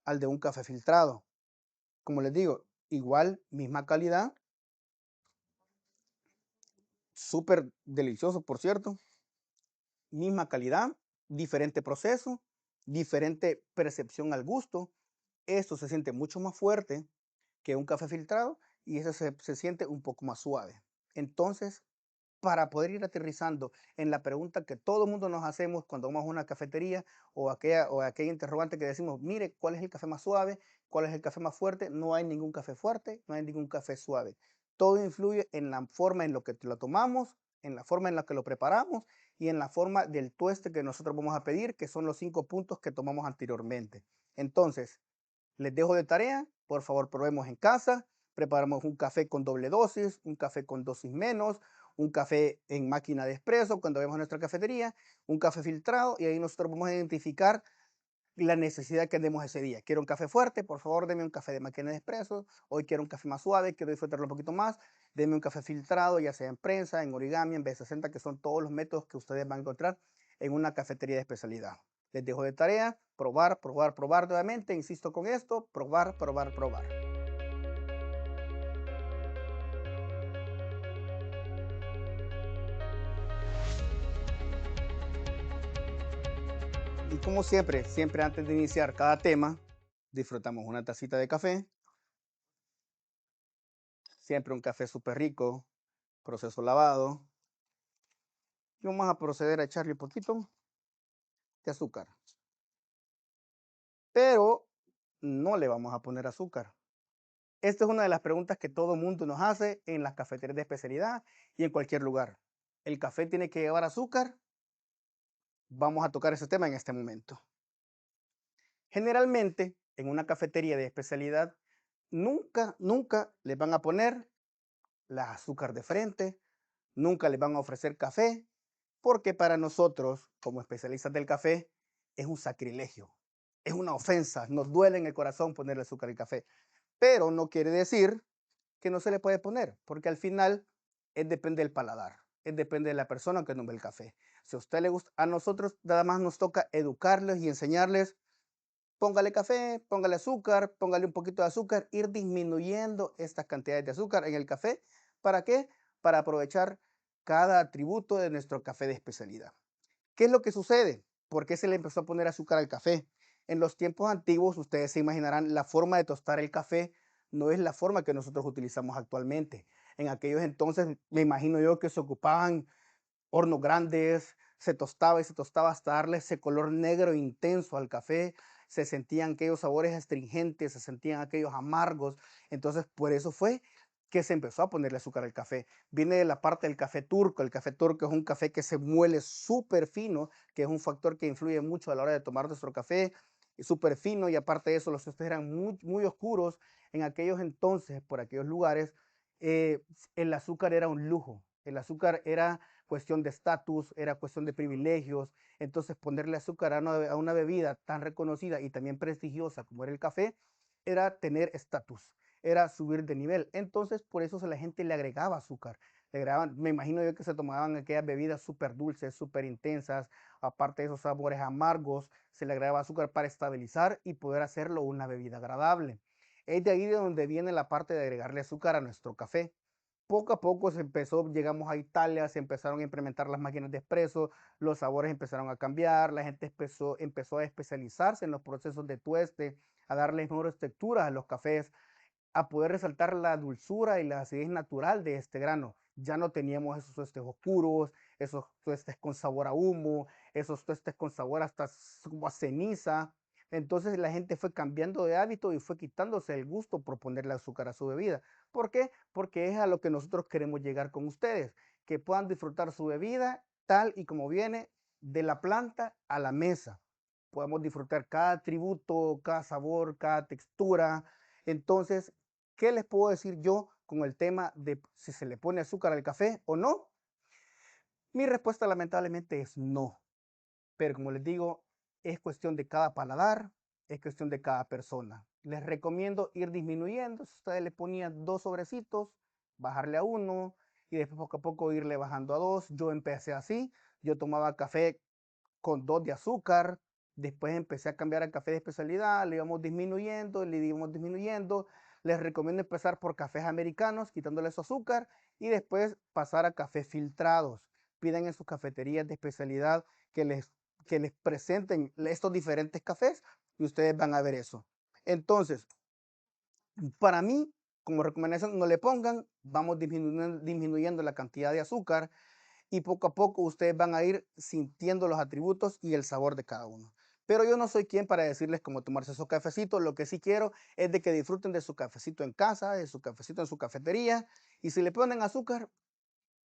al de un café filtrado. Como les digo, igual, misma calidad, súper delicioso, por cierto, misma calidad, diferente proceso, diferente percepción al gusto. Esto se siente mucho más fuerte que un café filtrado y ese se siente un poco más suave. Entonces, para poder ir aterrizando en la pregunta que todo el mundo nos hacemos cuando vamos a una cafetería o aquella interrogante que decimos, mire, ¿cuál es el café más suave? ¿Cuál es el café más fuerte? No hay ningún café fuerte, no hay ningún café suave. Todo influye en la forma en lo que lo tomamos, en la forma en la que lo preparamos y en la forma del tueste que nosotros vamos a pedir, que son los 5 puntos que tomamos anteriormente. Entonces, les dejo de tarea, por favor probemos en casa, preparamos un café con doble dosis, un café con dosis menos, un café en máquina de espresso cuando vemos nuestra cafetería, un café filtrado y ahí nosotros vamos a identificar la necesidad que tenemos ese día. Quiero un café fuerte, por favor deme un café de máquina de espresso. Hoy quiero un café más suave, quiero disfrutarlo un poquito más. Deme un café filtrado, ya sea en prensa, en origami, en B60, que son todos los métodos que ustedes van a encontrar en una cafetería de especialidad. Les dejo de tarea, probar, probar, probar nuevamente. Insisto con esto, probar, probar, probar. Y como siempre, siempre antes de iniciar cada tema, disfrutamos una tacita de café, siempre un café súper rico, proceso lavado, y vamos a proceder a echarle un poquito de azúcar, pero no le vamos a poner azúcar. Esta es una de las preguntas que todo mundo nos hace en las cafeterías de especialidad y en cualquier lugar. ¿El café tiene que llevar azúcar? Vamos a tocar ese tema en este momento. Generalmente, en una cafetería de especialidad, nunca les van a poner la azúcar de frente, nunca les van a ofrecer café, porque para nosotros, como especialistas del café, es un sacrilegio, es una ofensa, nos duele en el corazón ponerle azúcar al café, pero no quiere decir que no se le puede poner, porque al final depende del paladar, depende de la persona que nos ve el café. Si a usted le gusta, a nosotros nada más nos toca educarles y enseñarles, póngale café, póngale azúcar, póngale un poquito de azúcar, ir disminuyendo estas cantidades de azúcar en el café. ¿Para qué? Para aprovechar cada atributo de nuestro café de especialidad. ¿Qué es lo que sucede? ¿Por qué se le empezó a poner azúcar al café? En los tiempos antiguos, ustedes se imaginarán, la forma de tostar el café no es la forma que nosotros utilizamos actualmente. En aquellos entonces, me imagino yo que se ocupaban hornos grandes, se tostaba y se tostaba hasta darle ese color negro intenso al café, se sentían aquellos sabores astringentes, se sentían aquellos amargos, entonces por eso fue que se empezó a ponerle azúcar al café. Viene de la parte del café turco es un café que se muele súper fino, que es un factor que influye mucho a la hora de tomar nuestro café, súper fino y aparte de eso los tostes eran muy oscuros en aquellos entonces, por aquellos lugares, eh, el azúcar era un lujo, el azúcar era cuestión de estatus, era cuestión de privilegios. Entonces ponerle azúcar a una bebida tan reconocida y también prestigiosa como era el café, era tener estatus, era subir de nivel. Entonces por eso la gente le agregaba azúcar. Le agregaban, me imagino yo que se tomaban aquellas bebidas súper dulces, súper intensas, aparte de esos sabores amargos, se le agregaba azúcar para estabilizar y poder hacerlo una bebida agradable. Es de ahí de donde viene la parte de agregarle azúcar a nuestro café. Poco a poco se empezó, llegamos a Italia, se empezaron a implementar las máquinas de espresso, los sabores empezaron a cambiar, la gente empezó a especializarse en los procesos de tueste, a darle mejores texturas a los cafés, a poder resaltar la dulzura y la acidez natural de este grano. Ya no teníamos esos tuestes oscuros, esos tuestes con sabor a humo, esos tuestes con sabor hasta como a ceniza. Entonces la gente fue cambiando de hábito y fue quitándose el gusto por ponerle azúcar a su bebida. ¿Por qué? Porque es a lo que nosotros queremos llegar con ustedes, que puedan disfrutar su bebida tal y como viene de la planta a la mesa. Podemos disfrutar cada atributo, cada sabor, cada textura. Entonces, ¿qué les puedo decir yo con el tema de si se le pone azúcar al café o no? Mi respuesta lamentablemente es no. Pero como les digo, es cuestión de cada paladar, es cuestión de cada persona. Les recomiendo ir disminuyendo. Si ustedes le ponían 2 sobrecitos, bajarle a 1 y después poco a poco irle bajando a 2. Yo empecé así. Yo tomaba café con 2 de azúcar. Después empecé a cambiar al café de especialidad, le íbamos disminuyendo, le íbamos disminuyendo. Les recomiendo empezar por cafés americanos, quitándole su azúcar, y después pasar a cafés filtrados. Pidan en sus cafeterías de especialidad que les, que les presenten estos diferentes cafés y ustedes van a ver eso. Entonces, para mí, como recomendación, no le pongan, vamos disminuyendo la cantidad de azúcar y poco a poco ustedes van a ir sintiendo los atributos y el sabor de cada uno. Pero yo no soy quien para decirles cómo tomarse esos cafecitos. Lo que sí quiero es de que disfruten de su cafecito en casa, de su cafecito en su cafetería. Y si le ponen azúcar,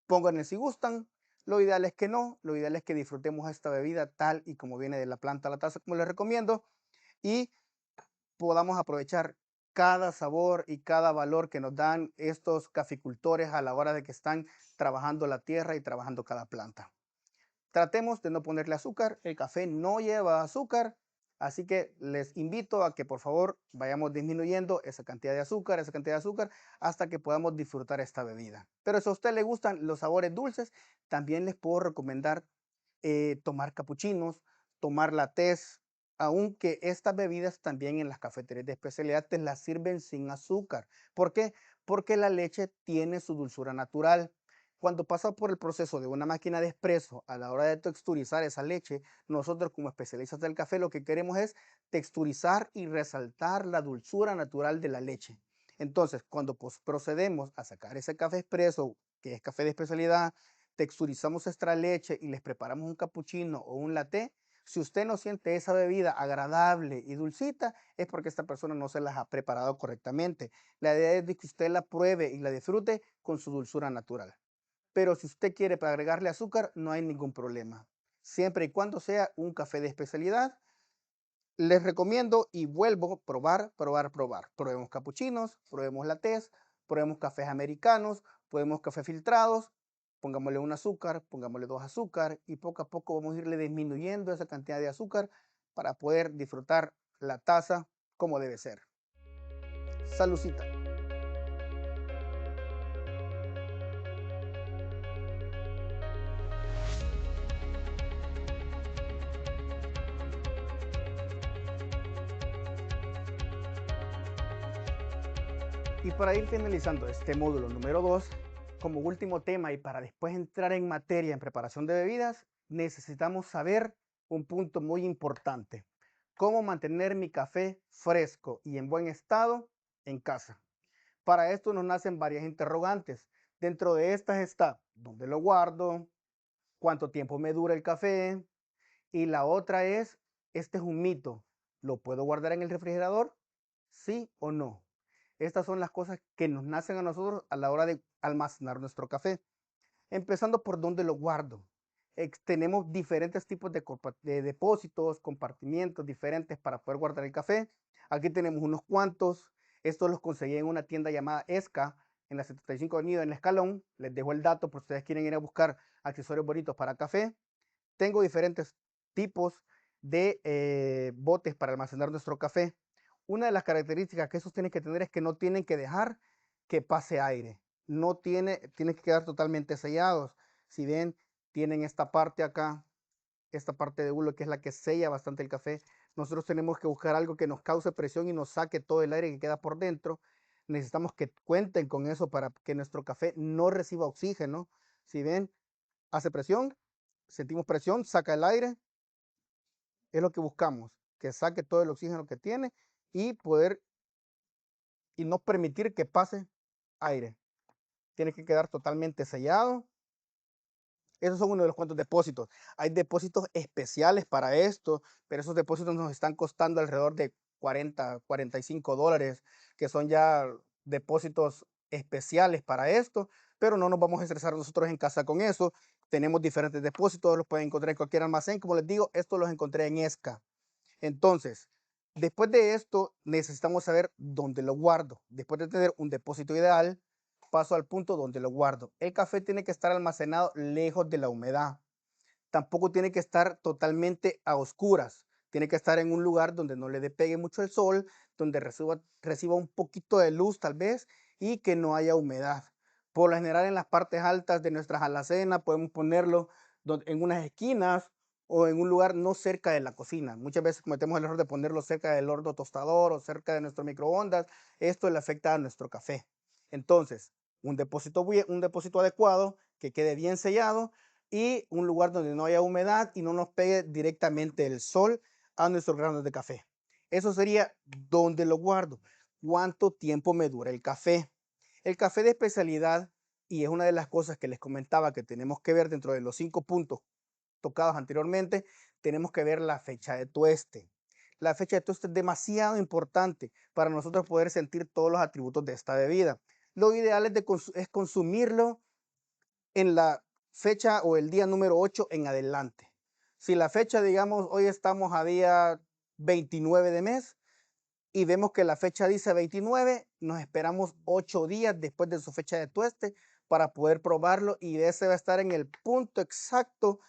pónganle si gustan. Lo ideal es que no. Lo ideal es que disfrutemos esta bebida tal y como viene de la planta a la taza, como les recomiendo. Y podamos aprovechar cada sabor y cada valor que nos dan estos caficultores a la hora de que están trabajando la tierra y trabajando cada planta. Tratemos de no ponerle azúcar, el café no lleva azúcar, así que les invito a que por favor vayamos disminuyendo esa cantidad de azúcar, hasta que podamos disfrutar esta bebida. Pero si a usted le gustan los sabores dulces, también les puedo recomendar tomar capuchinos, tomar latés, aunque estas bebidas también en las cafeterías de especialidad te las sirven sin azúcar. ¿Por qué? Porque la leche tiene su dulzura natural. Cuando pasa por el proceso de una máquina de espresso, a la hora de texturizar esa leche, nosotros como especialistas del café lo que queremos es texturizar y resaltar la dulzura natural de la leche. Entonces, cuando procedemos a sacar ese café expreso, que es café de especialidad, texturizamos esta leche y les preparamos un capuchino o un latte, si usted no siente esa bebida agradable y dulcita, es porque esta persona no se las ha preparado correctamente. La idea es de que usted la pruebe y la disfrute con su dulzura natural. Pero si usted quiere para agregarle azúcar, no hay ningún problema. Siempre y cuando sea un café de especialidad, les recomiendo y vuelvo a probar, probar, probar. Probemos capuchinos, probemos latés, probemos cafés americanos, probemos cafés filtrados, pongámosle un azúcar, pongámosle dos azúcar y poco a poco vamos a irle disminuyendo esa cantidad de azúcar para poder disfrutar la taza como debe ser. Salucita. Y para ir finalizando este módulo número 2, como último tema y para después entrar en materia en preparación de bebidas, necesitamos saber un punto muy importante. Cómo mantener mi café fresco y en buen estado en casa. Para esto nos nacen varias interrogantes. Dentro de estas está, ¿dónde lo guardo? ¿Cuánto tiempo me dura el café? Y la otra es, este es un mito. ¿Lo puedo guardar en el refrigerador? ¿Sí o no? Estas son las cosas que nos nacen a nosotros a la hora de almacenar nuestro café. Empezando por dónde lo guardo. Tenemos diferentes tipos de depósitos, compartimientos diferentes para poder guardar el café. Aquí tenemos unos cuantos. Estos los conseguí en una tienda llamada Esca, en la 75 Avenida, en el Escalón. Les dejo el dato por si ustedes quieren ir a buscar accesorios bonitos para café. Tengo diferentes tipos de botes para almacenar nuestro café. Una de las características que esos tienen que tener es que no tienen que dejar que pase aire. No tienen que quedar totalmente sellados. Si ven, tienen esta parte acá, esta parte de hulo que es la que sella bastante el café. Nosotros tenemos que buscar algo que nos cause presión y nos saque todo el aire que queda por dentro. Necesitamos que cuenten con eso para que nuestro café no reciba oxígeno. Si ven, hace presión, sentimos presión, saca el aire, es lo que buscamos, que saque todo el oxígeno que tiene y poder y no permitir que pase aire. Tiene que quedar totalmente sellado. Esos son uno de los cuantos depósitos. Hay depósitos especiales para esto, pero esos depósitos nos están costando alrededor de 40, $45, que son ya depósitos especiales para esto, pero no nos vamos a estresar nosotros en casa con eso. Tenemos diferentes depósitos, los pueden encontrar en cualquier almacén. Como les digo, estos los encontré en ESCA. Entonces, después de esto, necesitamos saber dónde lo guardo. Después de tener un depósito ideal, paso al punto donde lo guardo. El café tiene que estar almacenado lejos de la humedad. Tampoco tiene que estar totalmente a oscuras. Tiene que estar en un lugar donde no le pegue mucho el sol, donde reciba un poquito de luz tal vez y que no haya humedad. Por lo general en las partes altas de nuestras alacenas podemos ponerlo en unas esquinas o en un lugar no cerca de la cocina. Muchas veces cometemos el error de ponerlo cerca del horno tostador o cerca de nuestro microondas. Esto le afecta a nuestro café. Entonces, un depósito adecuado que quede bien sellado y un lugar donde no haya humedad y no nos pegue directamente el sol a nuestros granos de café. Eso sería donde lo guardo. ¿Cuánto tiempo me dura el café? El café de especialidad, y es una de las cosas que les comentaba que tenemos que ver dentro de los 5 puntos tocados anteriormente, tenemos que ver la fecha de tueste. La fecha de tueste es demasiado importante para nosotros poder sentir todos los atributos de esta bebida. Lo ideal es consumirlo en la fecha o el día número 8 en adelante. Si la fecha, digamos, hoy estamos a día 29 de mes y vemos que la fecha dice 29, nos esperamos 8 días después de su fecha de tueste para poder probarlo y ese va a estar en el punto exacto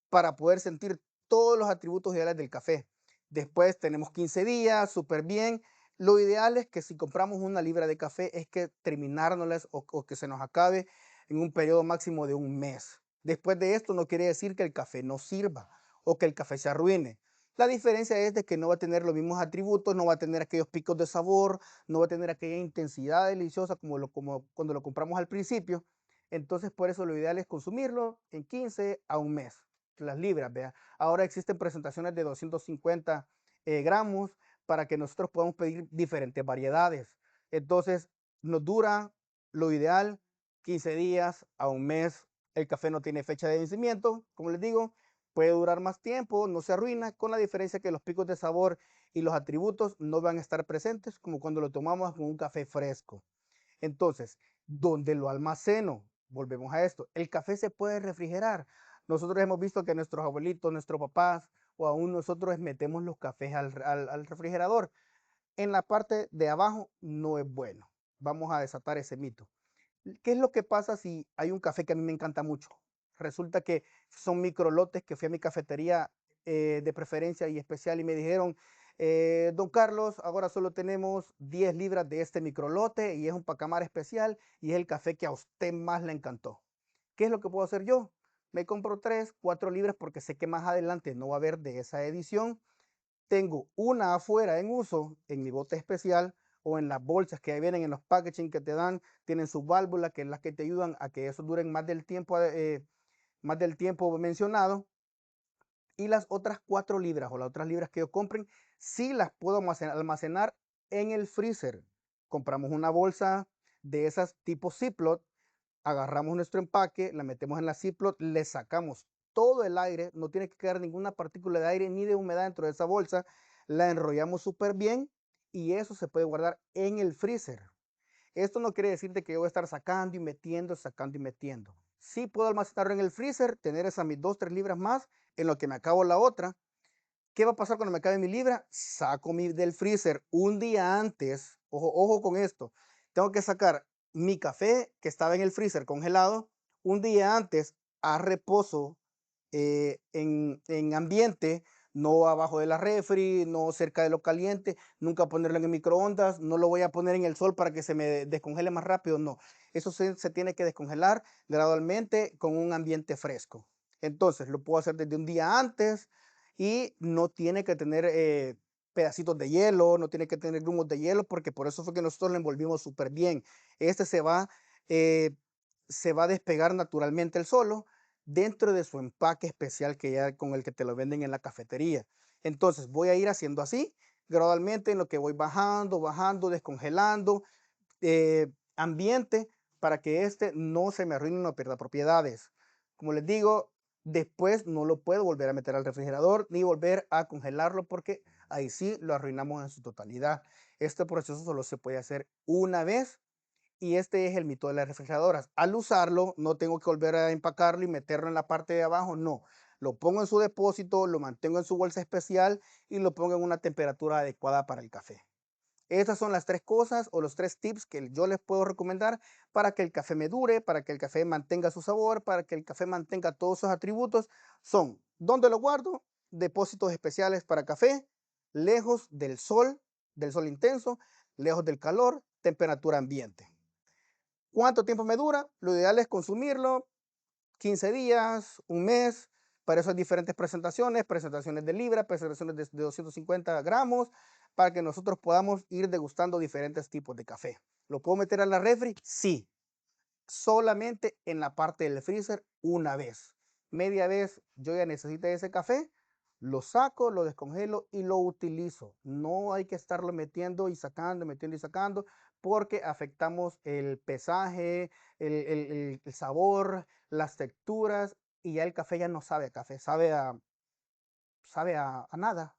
para poder sentir todos los atributos ideales del café. Después tenemos 15 días, súper bien. Lo ideal es que si compramos una libra de café es que terminárnoslas o que se nos acabe en un periodo máximo de un mes. Después de esto no quiere decir que el café no sirva o que el café se arruine. La diferencia es de que no va a tener los mismos atributos, no va a tener aquellos picos de sabor, no va a tener aquella intensidad deliciosa como cuando lo compramos al principio. Entonces, por eso lo ideal es consumirlo en 15 a un mes, las libras, vea. Ahora existen presentaciones de 250 gramos para que nosotros podamos pedir diferentes variedades. Entonces, nos dura lo ideal 15 días a un mes. El café no tiene fecha de vencimiento, como les digo, puede durar más tiempo, no se arruina, con la diferencia que los picos de sabor y los atributos no van a estar presentes como cuando lo tomamos con un café fresco. Entonces, ¿dónde lo almaceno? Volvemos a esto. El café se puede refrigerar. Nosotros hemos visto que nuestros abuelitos, nuestros papás o aún nosotros metemos los cafés al refrigerador. En la parte de abajo no es bueno. Vamos a desatar ese mito. ¿Qué es lo que pasa si hay un café que a mí me encanta mucho? Resulta que son microlotes que fui a mi cafetería de preferencia y especial y me dijeron, don Carlos, ahora solo tenemos 10 libras de este microlote y es un pacamar especial y es el café que a usted más le encantó. ¿Qué es lo que puedo hacer yo? Me compro 3, 4 libras porque sé que más adelante no va a haber de esa edición. Tengo una afuera en uso en mi bote especial o en las bolsas que vienen en los packaging que te dan, tienen su válvula que es la que te ayudan a que eso duren más del tiempo mencionado. Y las otras 4 libras o las otras libras que yo compren, sí las puedo almacenar en el freezer. Compramos una bolsa de esas tipo Ziploc, agarramos nuestro empaque, la metemos en la Ziploc, le sacamos todo el aire, no tiene que quedar ninguna partícula de aire ni de humedad dentro de esa bolsa, la enrollamos súper bien y eso se puede guardar en el freezer. Esto no quiere decir de que yo voy a estar sacando y metiendo, sacando y metiendo. Sí puedo almacenarlo en el freezer, tener esas mis 2, 3 libras más en lo que me acabo la otra. ¿Qué va a pasar cuando me acabe mi libra? Saco del freezer un día antes. Ojo, ojo con esto. Tengo que sacar mi café que estaba en el freezer congelado un día antes a reposo en ambiente, no abajo de la refri, no cerca de lo caliente, nunca ponerlo en el microondas, no lo voy a poner en el sol para que se me descongele más rápido, no. Eso se tiene que descongelar gradualmente con un ambiente fresco. Entonces, lo puedo hacer desde un día antes y no tiene que tener pedacitos de hielo, no tiene que tener grumos de hielo, porque por eso fue que nosotros lo envolvimos súper bien. Este eh, se va a despegar naturalmente el solo dentro de su empaque especial que ya con el que te lo venden en la cafetería. Entonces voy a ir haciendo así gradualmente en lo que voy bajando, bajando, descongelando ambiente para que este no se me arruine, no pierda propiedades. Como les digo, después no lo puedo volver a meter al refrigerador ni volver a congelarlo porque ahí sí lo arruinamos en su totalidad. Este proceso solo se puede hacer una vez y este es el mito de las refrigeradoras. Al usarlo, no tengo que volver a empacarlo y meterlo en la parte de abajo, no. Lo pongo en su depósito, lo mantengo en su bolsa especial y lo pongo en una temperatura adecuada para el café. Estas son las 3 cosas o los 3 tips que yo les puedo recomendar para que el café me dure, para que el café mantenga su sabor, para que el café mantenga todos sus atributos. Son, ¿dónde lo guardo? Depósitos especiales para café, lejos del sol intenso, lejos del calor, temperatura ambiente. ¿Cuánto tiempo me dura? Lo ideal es consumirlo 15 días, un mes, para esas diferentes presentaciones, presentaciones de libra, presentaciones de 250 gramos, para que nosotros podamos ir degustando diferentes tipos de café. ¿Lo puedo meter a la refri? Sí, solamente en la parte del freezer una vez. Media vez yo ya necesito ese café, lo saco, lo descongelo y lo utilizo. No hay que estarlo metiendo y sacando, porque afectamos el pesaje, el sabor, las texturas y ya el café ya no sabe a café, sabe a nada.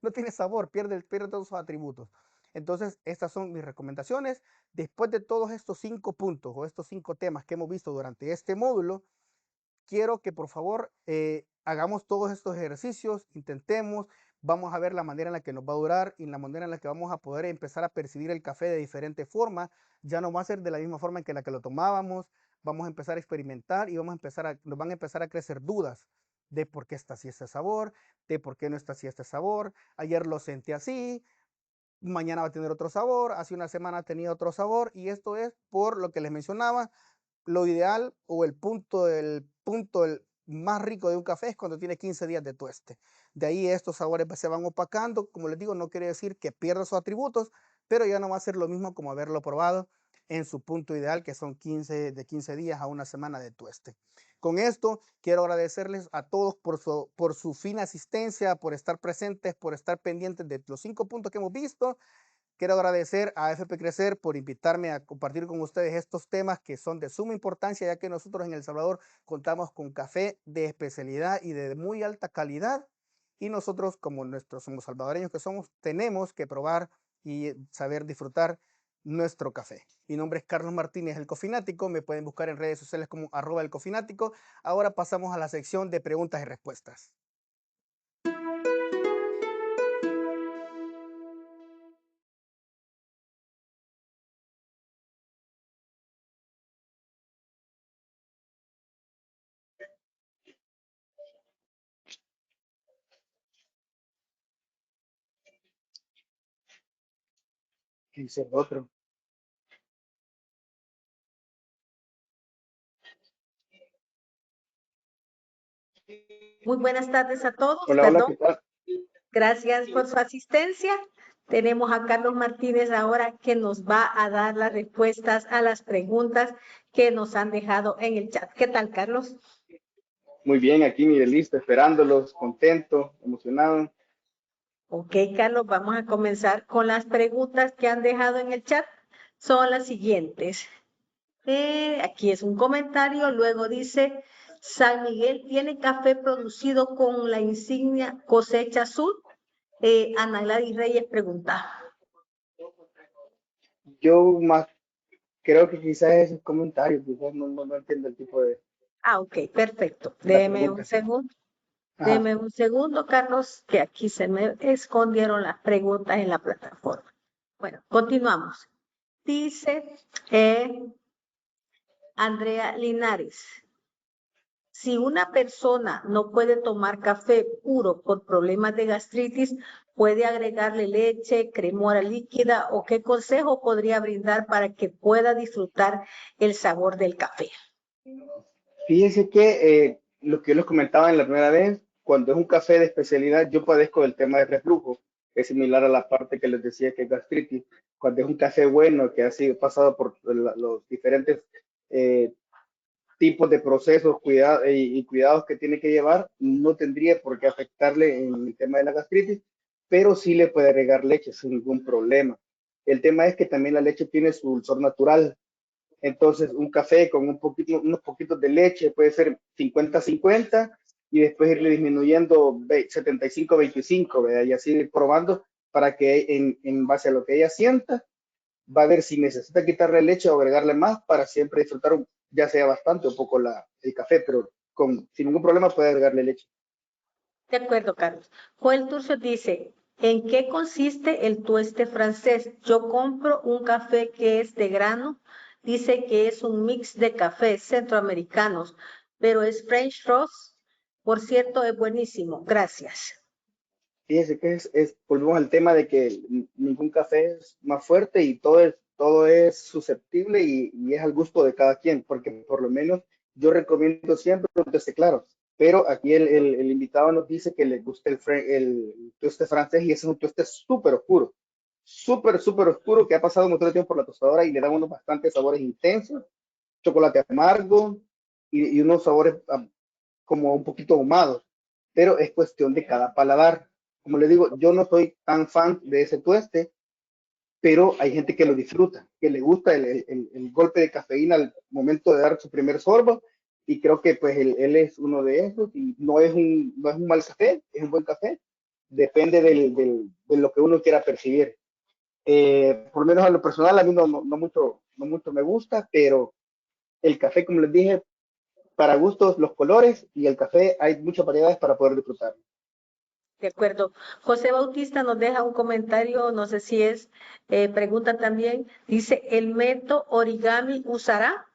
No tiene sabor, pierde todos sus atributos. Entonces, estas son mis recomendaciones. Después de todos estos 5 puntos o estos 5 temas que hemos visto durante este módulo, quiero que por favor hagamos todos estos ejercicios, intentemos, vamos a ver la manera en la que nos va a durar y la manera en la que vamos a poder empezar a percibir el café de diferente forma. Ya no va a ser de la misma forma en que la que lo tomábamos, vamos a empezar a experimentar y nos van a empezar a crecer dudas de por qué está así este sabor, de por qué no está así este sabor. Ayer lo sentí así, mañana va a tener otro sabor, hace una semana tenía otro sabor y esto es por lo que les mencionaba, lo ideal o el punto más rico de un café es cuando tiene 15 días de tueste. De ahí estos sabores se van opacando. Como les digo, no quiere decir que pierda sus atributos, pero ya no va a ser lo mismo como haberlo probado en su punto ideal, que son de 15 días a una semana de tueste. Con esto, quiero agradecerles a todos por su fina asistencia, por estar presentes, por estar pendientes de los 5 puntos que hemos visto. Quiero agradecer a AFP Crecer por invitarme a compartir con ustedes estos temas que son de suma importancia, ya que nosotros en El Salvador contamos con café de especialidad y de muy alta calidad. Y nosotros, como somos salvadoreños que somos, tenemos que probar y saber disfrutar nuestro café. Mi nombre es Carlos Martínez, el Cofinático. Me pueden buscar en redes sociales como @elcofinático. Ahora pasamos a la sección de preguntas y respuestas. ¿Qué dice el otro? Muy buenas tardes a todos. Hola, hola, ¿qué tal? Gracias por su asistencia. Tenemos a Carlos Martínez ahora que nos va a dar las respuestas a las preguntas que nos han dejado en el chat. ¿Qué tal, Carlos? Muy bien, aquí mire, listo, esperándolos, contento, emocionado. Ok, Carlos, vamos a comenzar con las preguntas que han dejado en el chat. Son las siguientes. Aquí es un comentario, luego dice, San Miguel tiene café producido con la insignia Cosecha Azul. Ana Gladys Reyes pregunta. Yo más creo que quizás es el comentario, quizás no entiendo el tipo de Ok, perfecto. la Déjeme un pregunta. segundo. Ajá. Deme un segundo, Carlos, que aquí se me escondieron las preguntas en la plataforma. Bueno, continuamos. Dice Andrea Linares, si una persona no puede tomar café puro por problemas de gastritis, ¿puede agregarle leche, cremora líquida o qué consejo podría brindar para que pueda disfrutar el sabor del café? Fíjense que lo que yo les comentaba en la primera vez, cuando es un café de especialidad, yo padezco del tema de reflujo, que es similar a la parte que les decía que es gastritis. Cuando es un café bueno, que ha sido pasado por los diferentes eh, tipos de procesos y cuidados que tiene que llevar, no tendría por qué afectarle en el tema de la gastritis, pero sí le puede agregar leche sin ningún problema. El tema es que también la leche tiene su dulzor natural. Entonces, un café con unos poquitos de leche puede ser 50-50 y después irle disminuyendo 75-25, ¿verdad? Y así ir probando para que en base a lo que ella sienta, va a ver si necesita quitarle leche o agregarle más para siempre disfrutar ya sea bastante o poco el café, pero sin ningún problema puede agregarle leche. De acuerdo, Carlos. Joel Turcio dice, ¿en qué consiste el tueste francés? Yo compro un café que es de grano. Dice que es un mix de cafés centroamericanos, pero es French Roast. Por cierto, es buenísimo. Gracias. Fíjese que volvemos al tema de que ningún café es más fuerte y todo es susceptible y es al gusto de cada quien, porque por lo menos yo recomiendo siempre un tueste claro, pero aquí el invitado nos dice que le gusta el tueste francés y ese es un tueste súper oscuro, súper oscuro que ha pasado un montón de tiempo por la tostadora y le da unos bastantes sabores intensos, chocolate amargo y unos sabores como un poquito ahumados, pero es cuestión de cada paladar. Como le digo, yo no soy tan fan de ese tueste, pero hay gente que lo disfruta, que le gusta el golpe de cafeína al momento de dar su primer sorbo, y creo que pues él es uno de esos, y no es un mal café, es un buen café, depende de lo que uno quiera percibir. Por lo menos a lo personal, a mí no mucho me gusta, pero el café, como les dije, para gustos, los colores y el café, hay muchas variedades para poder disfrutar. De acuerdo. José Bautista nos deja un comentario, no sé si es pregunta también. Dice, ¿el método origami usará?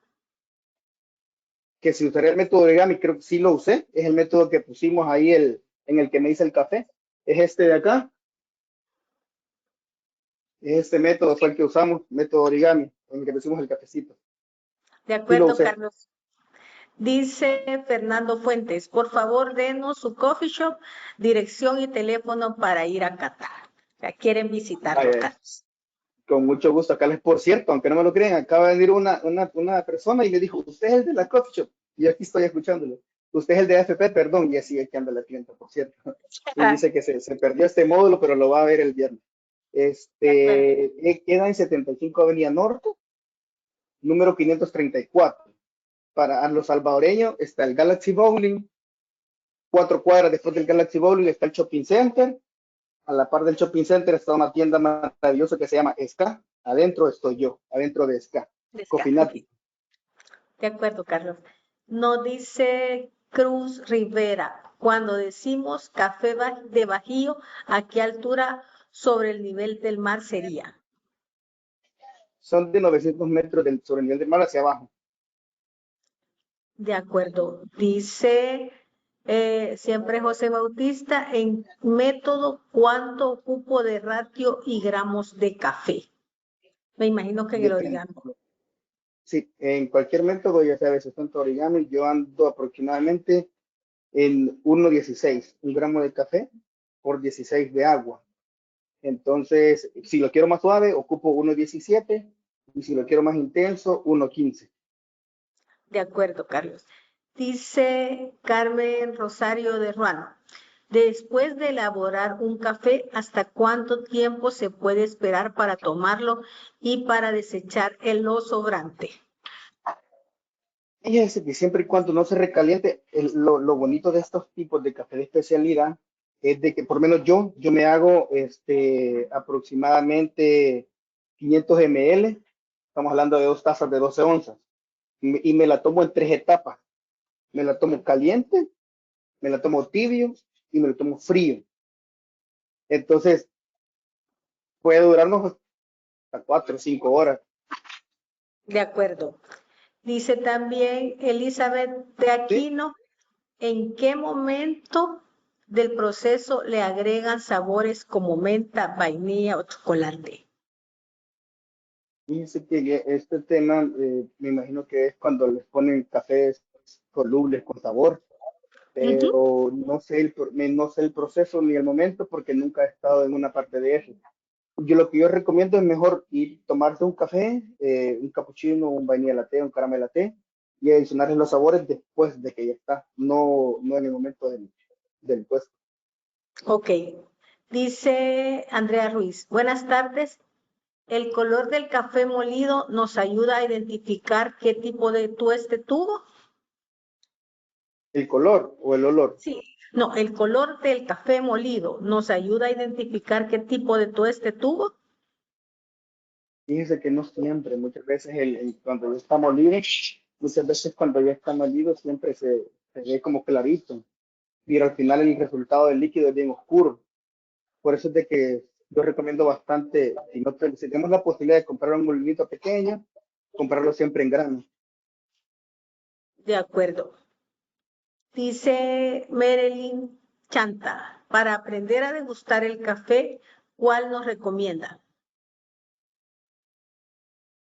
Que si usaría el método origami, creo que sí lo usé, es el método que pusimos ahí en el que me hice el café, es este de acá, es este método fue el que usamos, método origami, en el que pusimos el cafecito. De Sí lo acuerdo, usé. Carlos. Dice Fernando Fuentes, por favor, denos su coffee shop, dirección y teléfono para ir a Qatar. Ya quieren visitarlo, Vaya, Carlos. Con mucho gusto, acá les, por cierto, aunque no me lo crean, acaba de venir una persona y me dijo, usted es el de la coffee shop, y aquí estoy escuchándolo. Usted es el de AFP, perdón, y así es que anda la clienta, por cierto. Y dice que se perdió este módulo, pero lo va a ver el viernes. De acuerdo. Queda en 75 Avenida Norte, número 534. Para los salvadoreños está el Galaxy Bowling, 4 cuadras después del Galaxy Bowling está el Shopping Center. A la par del Shopping Center está una tienda maravillosa que se llama Ska. Adentro estoy yo, adentro de Ska. Ok. Cofinati. De acuerdo, Carlos. Nos dice Cruz Rivera, cuando decimos café de Bajío, ¿a qué altura sobre el nivel del mar sería? Son de 900 metros sobre el nivel del mar hacia abajo. De acuerdo. Dice siempre José Bautista, en método, ¿cuánto ocupo de ratio y gramos de café? Me imagino que en el Depende. origami. Sí, en cualquier método, ya sea de 60 origami, yo ando aproximadamente en 1,16, 1 gramo de café por 16 de agua. Entonces, si lo quiero más suave, ocupo 1,17 y si lo quiero más intenso, 1,15. De acuerdo, Carlos. Dice Carmen Rosario de Ruano, después de elaborar un café, ¿hasta cuánto tiempo se puede esperar para tomarlo y para desechar lo sobrante? Fíjense que siempre y cuando no se recaliente, lo bonito de estos tipos de café de especialidad es de que por lo menos yo me hago aproximadamente 500 ml, estamos hablando de 2 tazas de 12 onzas, y me la tomo en 3 etapas. Me la tomo caliente, me la tomo tibio y me la tomo frío. Entonces puede durarnos hasta 4 o 5 horas. De acuerdo. Dice también Elizabeth de ¿Sí? Aquino, ¿en qué momento del proceso le agregan sabores como menta, vainilla o chocolate? Fíjense que este tema me imagino que es cuando les ponen cafés solubles con sabor, Ujú. pero no sé el proceso ni el momento porque nunca he estado en una parte de eso. Lo que yo recomiendo es mejor ir tomarse un café, un cappuccino, un vainilla latte, un caramel latte y adicionarle los sabores después de que ya está, no en el momento del puesto. Ok. Dice Andrea Ruiz, buenas tardes. ¿El color del café molido nos ayuda a identificar qué tipo de tueste tuvo? El color o el olor. Sí. No, el color del café molido nos ayuda a identificar qué tipo de tueste tuvo. Fíjese que no siempre, muchas veces cuando ya está molido, muchas veces cuando ya está molido siempre se ve como clarito, pero al final el resultado del líquido es bien oscuro. Por eso es de que yo recomiendo bastante, si tenemos la posibilidad de comprar un molinito pequeño, comprarlo siempre en grano. De acuerdo. Dice Marilyn Chanta, para aprender a degustar el café, ¿cuál nos recomienda?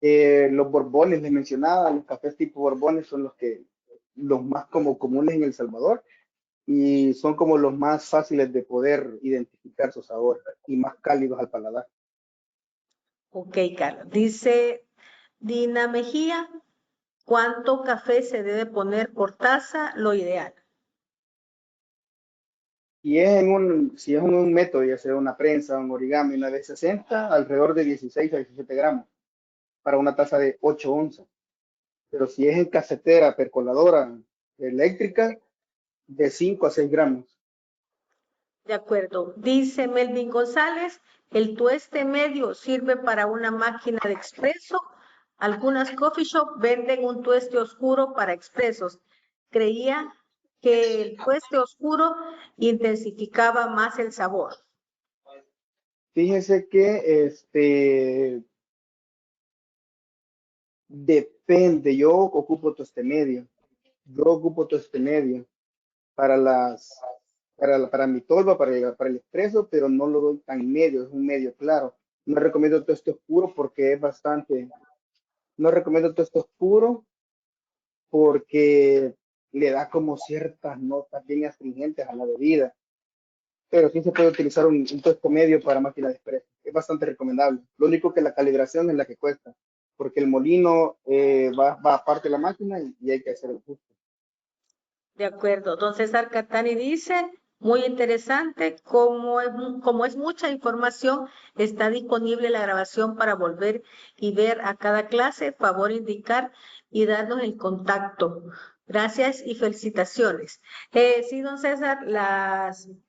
Los borbones, les mencionaba, los cafés tipo borbones son los más como comunes en El Salvador y son como los más fáciles de poder identificar su sabor y más cálidos al paladar. Ok, Carlos. Dice Dina Mejía, ¿cuánto café se debe poner por taza? Lo ideal. Si es en un método, ya sea una prensa, un origami, una de 60, alrededor de 16 a 17 gramos para una taza de 8 onzas. Pero si es en cafetera, percoladora, eléctrica, de 5 a 6 gramos. De acuerdo. Dice Melvin González, el tueste medio sirve para una máquina de expreso. Algunas coffee shop venden un tueste oscuro para expresos. Creía que el tueste oscuro intensificaba más el sabor. Fíjese que depende, yo ocupo toste medio. Yo ocupo toste medio para para mi tolva, para el expreso, pero no lo doy tan medio, es un medio claro. No recomiendo toste oscuro porque es bastante, no recomiendo toste oscuro porque le da como ciertas notas bien astringentes a la bebida, pero sí se puede utilizar un tueste medio para máquina de expreso. Es bastante recomendable. Lo único que la calibración es la que cuesta, porque el molino va aparte de la máquina y hay que hacer el ajuste. De acuerdo. Don César Catani dice, muy interesante, como es mucha información, está disponible la grabación para volver y ver a cada clase. Favor indicar y darnos el contacto. Gracias y felicitaciones. Sí, don César,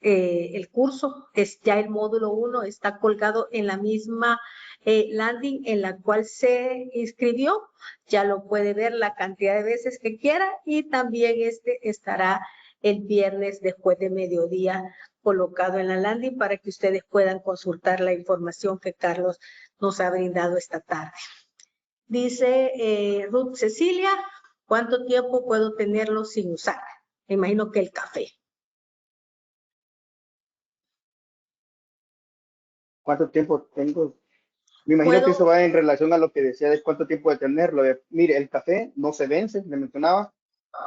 el curso, es ya el módulo 1, está colgado en la misma landing en la cual se inscribió. Ya lo puede ver la cantidad de veces que quiera y también este estará el viernes después de mediodía colocado en la landing para que ustedes puedan consultar la información que Carlos nos ha brindado esta tarde. Dice Ruth Cecilia, ¿cuánto tiempo puedo tenerlo sin usar? Me imagino que el café. ¿Cuánto tiempo tengo? Me imagino que eso va en relación a lo que decía de cuánto tiempo de tenerlo. Mire, el café no se vence, le mencionaba,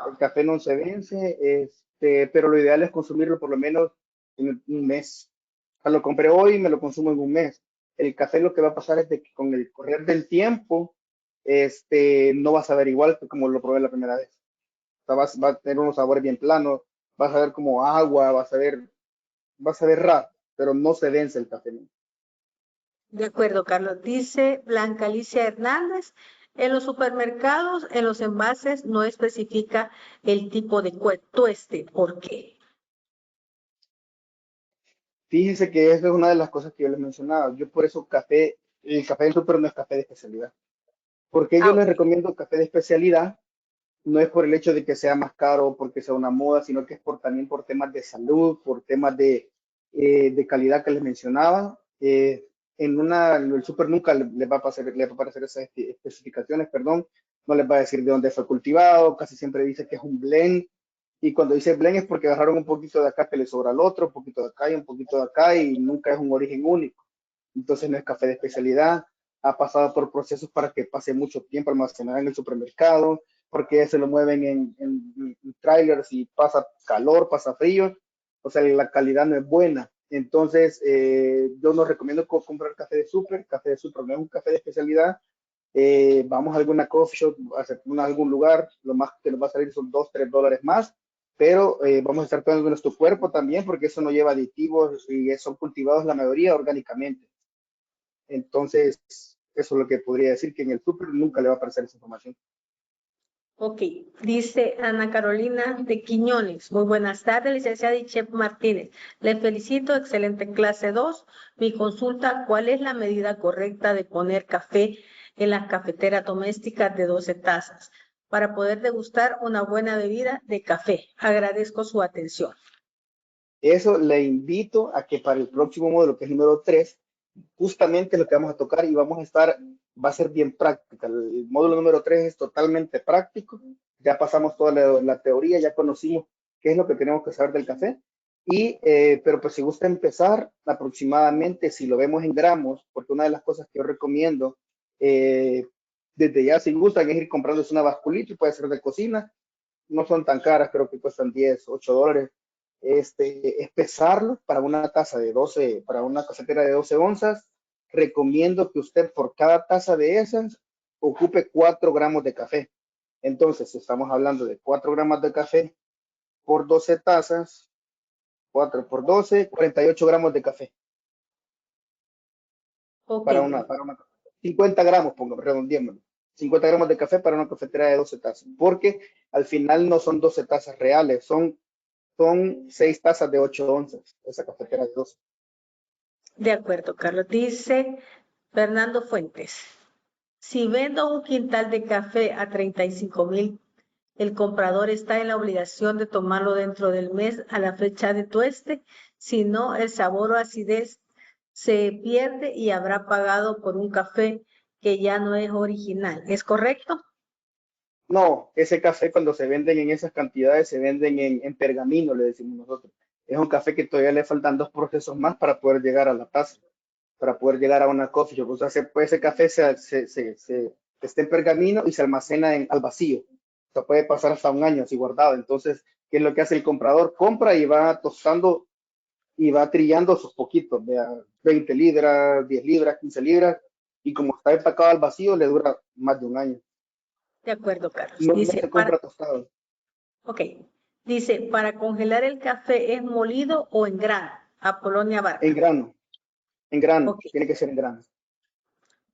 el café no se vence, pero lo ideal es consumirlo por lo menos en un mes. O sea, lo compré hoy y me lo consumo en un mes. El café lo que va a pasar es de que con el correr del tiempo, no va a saber igual que como lo probé la primera vez. O sea, va a tener unos sabores bien planos, vas a ver como agua, vas a ver raro, pero no se vence el café. De acuerdo, Carlos. Dice Blanca Alicia Hernández, en los supermercados, en los envases, no especifica el tipo de tueste. ¿Por qué? Fíjense que eso es una de las cosas que yo les mencionaba. Yo por eso el café del súper no es café de especialidad. Porque yo les Ok. recomiendo café de especialidad, no es por el hecho de que sea más caro o porque sea una moda, sino que es también por temas de salud, por temas de calidad que les mencionaba. En el súper nunca les va a aparecer esas especificaciones, perdón, no les va a decir de dónde fue cultivado, casi siempre dice que es un blend, y cuando dice blend es porque agarraron un poquito de acá que le sobra al otro, un poquito de acá y un poquito de acá, y nunca es un origen único. Entonces no es café de especialidad, ha pasado por procesos para que pase mucho tiempo almacenado en el supermercado, porque ya se lo mueven en trailers y pasa calor, pasa frío, o sea, la calidad no es buena. Entonces, yo no recomiendo comprar café de súper no es un café de especialidad. Vamos a alguna coffee shop, a algún lugar, lo más que nos va a salir son $2, $3 más, pero vamos a estar cuidando de nuestro cuerpo también, porque eso no lleva aditivos y son cultivados la mayoría orgánicamente. Entonces, eso es lo que podría decir, que en el súper nunca le va a aparecer esa información. Ok, dice Ana Carolina de Quiñones. Muy buenas tardes, licenciada y Chef Martínez. Le felicito, excelente clase 2. Mi consulta, ¿cuál es la medida correcta de poner café en las cafeteras domésticas de 12 tazas para poder degustar una buena bebida de café? Agradezco su atención. Eso le invito a que para el próximo módulo, que es número 3, justamente lo que vamos a tocar y va a ser bien práctica. El módulo número 3 es totalmente práctico. Ya pasamos toda la teoría, ya conocimos qué es lo que tenemos que saber del café. Pero pues si gusta empezar aproximadamente, si lo vemos en gramos, porque una de las cosas que yo recomiendo, eh, desde ya si gustan, es ir comprándose una basculita, puede ser de cocina, no son tan caras, creo que cuestan 10, $8. Es pesarlo para una taza de 12, para una cafetera de 12 onzas. Recomiendo que usted por cada taza de esas ocupe 4 gramos de café. Entonces, estamos hablando de 4 gramos de café por 12 tazas, 4 por 12, 48 gramos de café Ok, para una 50 gramos, pongamos, redondeémoslo. 50 gramos de café para una cafetera de 12 tazas, porque al final no son 12 tazas reales, son 6 tazas de 8 onzas, esa cafetera de 12. de acuerdo, Carlos. Dice Fernando Fuentes. Si vendo un quintal de café a 35,000, el comprador está en la obligación de tomarlo dentro del mes a la fecha de tueste, si no, el sabor o acidez se pierde y habrá pagado por un café que ya no es original. ¿Es correcto? No, ese café cuando se venden en esas cantidades se venden en pergamino, le decimos nosotros. Es un café que todavía le faltan 2 procesos más para poder llegar a la taza, para poder llegar a una coffee shop. O sea, ese café está en pergamino y se almacena al vacío. O sea, puede pasar hasta un año así guardado. Entonces, ¿qué es lo que hace el comprador? Compra y va tostando y va trillando sus poquitos, vea, 20 libras, 10 libras, 15 libras, y como está empacado al vacío, le dura más de un año. De acuerdo, Carlos. No, no Dice, se compra tostado, ok, dice, para congelar el café, ¿es molido o en grano? Apolonia en Barba. grano, en grano, Ok. tiene que ser en grano.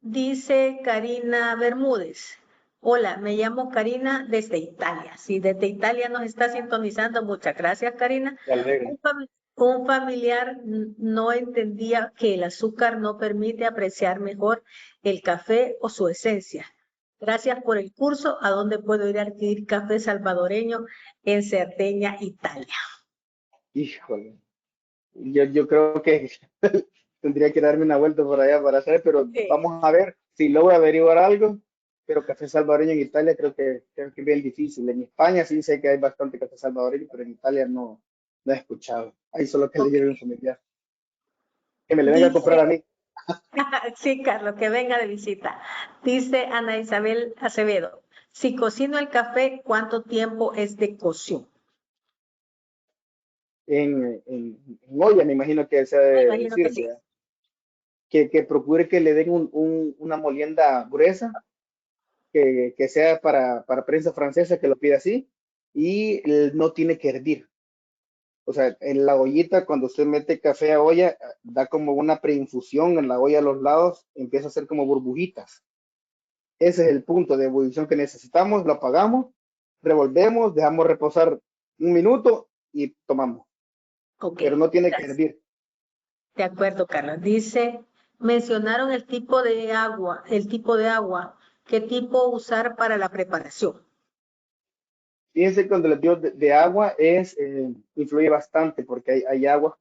Dice Karina Bermúdez. Hola, me llamo Karina desde Italia. Si desde Italia nos está sintonizando, muchas gracias, Karina. Se alegra. Un familiar no entendía que el azúcar no permite apreciar mejor el café o su esencia. Gracias por el curso. ¿A dónde puedo ir a adquirir café salvadoreño? En Cerdeña, Italia. Híjole, yo creo que tendría que darme una vuelta por allá para hacer, pero Sí. vamos a ver si logro averiguar algo. Pero café salvadoreño en Italia creo que es bien difícil. En España sí sé que hay bastante café salvadoreño, pero en Italia no, no he escuchado. Ahí solo que le Ok. lleve un familiar. Que me le venga a comprar Dice, a mí. sí, Carlos, que venga de visita. Dice Ana Isabel Acevedo, si cocino el café, ¿cuánto tiempo es de cocción? En olla, me imagino que se Me debe imagino que decir, sí. ¿verdad? Que procure que le den una molienda gruesa, que sea para prensa francesa, que lo pida así, y no tiene que hervir. O sea, en la ollita, cuando usted mete café a olla, da como una preinfusión en la olla a los lados, empieza a hacer como burbujitas. Ese es el punto de ebullición que necesitamos, lo apagamos, revolvemos, dejamos reposar un minuto y tomamos, Ok, pero no tiene que gracias. hervir. De acuerdo, Carlos. Dice, mencionaron el tipo de agua, ¿qué tipo usar para la preparación? Fíjense que cuando les digo de agua influye bastante porque hay aguas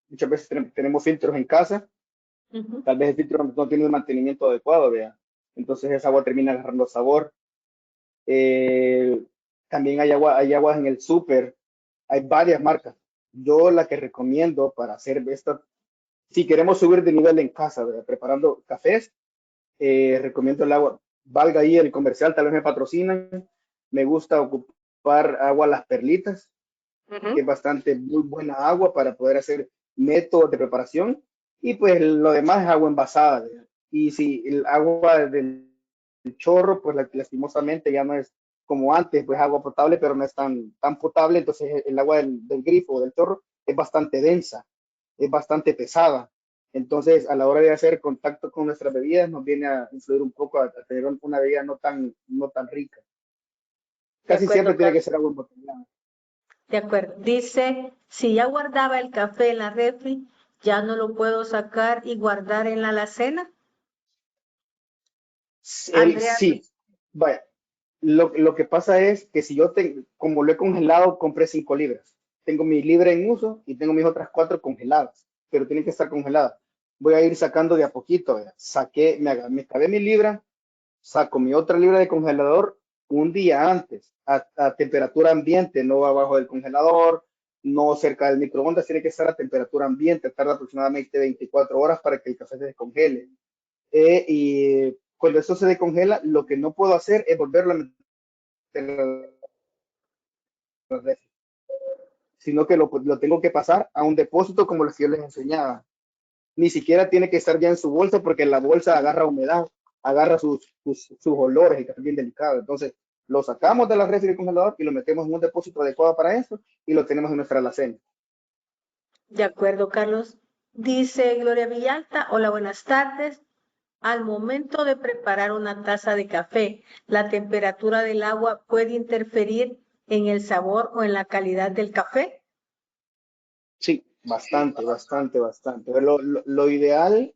muchas veces tenemos filtros en casa, Ujú. tal vez el filtro no tiene un mantenimiento adecuado, vea. Entonces esa agua termina agarrando sabor. Eh, También hay aguas en el súper, hay varias marcas. Yo la que recomiendo para hacer esta, si queremos subir de nivel en casa, ¿verdad? Preparando cafés, recomiendo el agua. Valga ahí el comercial, tal vez me patrocinan. Me gusta ocupar agua Las Perlitas, que es Ujú. bastante muy buena agua para poder hacer métodos de preparación. Y pues lo demás es agua envasada, ¿verdad? Y si el agua del chorro, pues lastimosamente ya no es como antes, pues agua potable, pero no es tan potable, entonces el agua del grifo o del chorro es bastante densa, es bastante pesada. Entonces, a la hora de hacer contacto con nuestras bebidas, nos viene a influir un poco a tener una bebida no tan rica. De Casi acuerdo, siempre tiene que Carlos. ser agua embotellada. De acuerdo. Dice, si ya guardaba el café en la refri, ya no lo puedo sacar y guardar en la alacena. Andrea Sí, Ruiz. vaya, lo que pasa es que si como lo he congelado, compré 5 libras. Tengo mi libra en uso y tengo mis otras 4 congeladas, pero tienen que estar congeladas. Voy a ir sacando de a poquito. ¿Verdad? Me acabé mi libra, saco mi otra libra de congelador un día antes, a temperatura ambiente, no abajo del congelador, no cerca del microondas, tiene que estar a temperatura ambiente, tarda aproximadamente 24 horas para que el café se descongele. Y cuando eso se descongela, lo que no puedo hacer es volverlo a meter a la refri, sino que lo tengo que pasar a un depósito como los que yo les enseñaba. Ni siquiera tiene que estar ya en su bolsa porque la bolsa agarra humedad, agarra sus olores y que es bien delicado. Entonces, lo sacamos de la refri del congelador y lo metemos en un depósito adecuado para eso y lo tenemos en nuestra alacena. De acuerdo, Carlos. Dice Gloria Villalta, hola, buenas tardes. Al momento de preparar una taza de café, ¿la temperatura del agua puede interferir en el sabor o en la calidad del café? Sí, bastante, bastante, bastante. Lo ideal,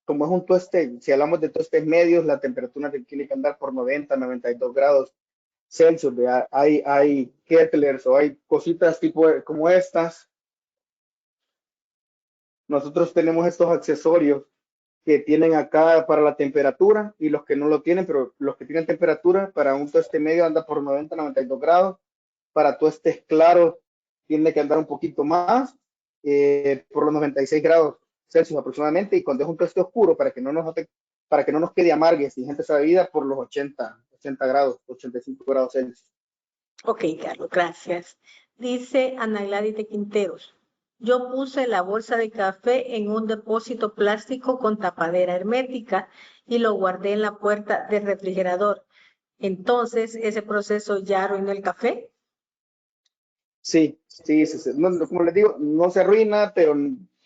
como es un tueste, si hablamos de tuestes medios, la temperatura tiene que andar por 90, 92 grados Celsius. ¿Verdad? Hay kettlers o hay cositas tipo como estas. Nosotros tenemos estos accesorios que tienen acá para la temperatura y los que no lo tienen, pero los que tienen temperatura para un tueste medio anda por 90, 92 grados. Para tuestes claros tiene que andar un poquito más, por los 96 grados Celsius aproximadamente. Y cuando es un tueste oscuro, para que no nos quede amargue si gente esa bebida, por los 80 grados, 85 grados Celsius. Ok, Carlos, gracias. Dice Ana Gladys de Quinteros. Yo puse la bolsa de café en un depósito plástico con tapadera hermética y lo guardé en la puerta del refrigerador. Entonces, ese proceso ya arruinó el café. Sí, sí, sí, sí. Como les digo, no se arruina, pero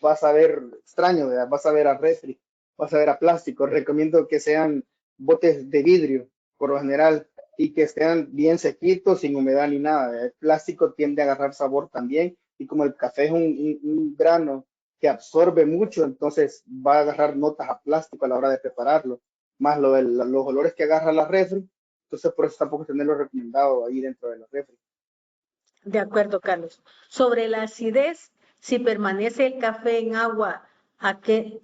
vas a ver extraño, ¿verdad? Vas a ver a refri, vas a ver a plástico. Recomiendo que sean botes de vidrio, por lo general, y que estén bien sequitos, sin humedad ni nada, ¿verdad? El plástico tiende a agarrar sabor también, y como el café es un grano que absorbe mucho, entonces va a agarrar notas a plástico a la hora de prepararlo, más los olores que agarra la refri, entonces por eso tampoco es tenerlo recomendado ahí dentro de la refri. De acuerdo, Carlos. Sobre la acidez, si permanece el café en agua,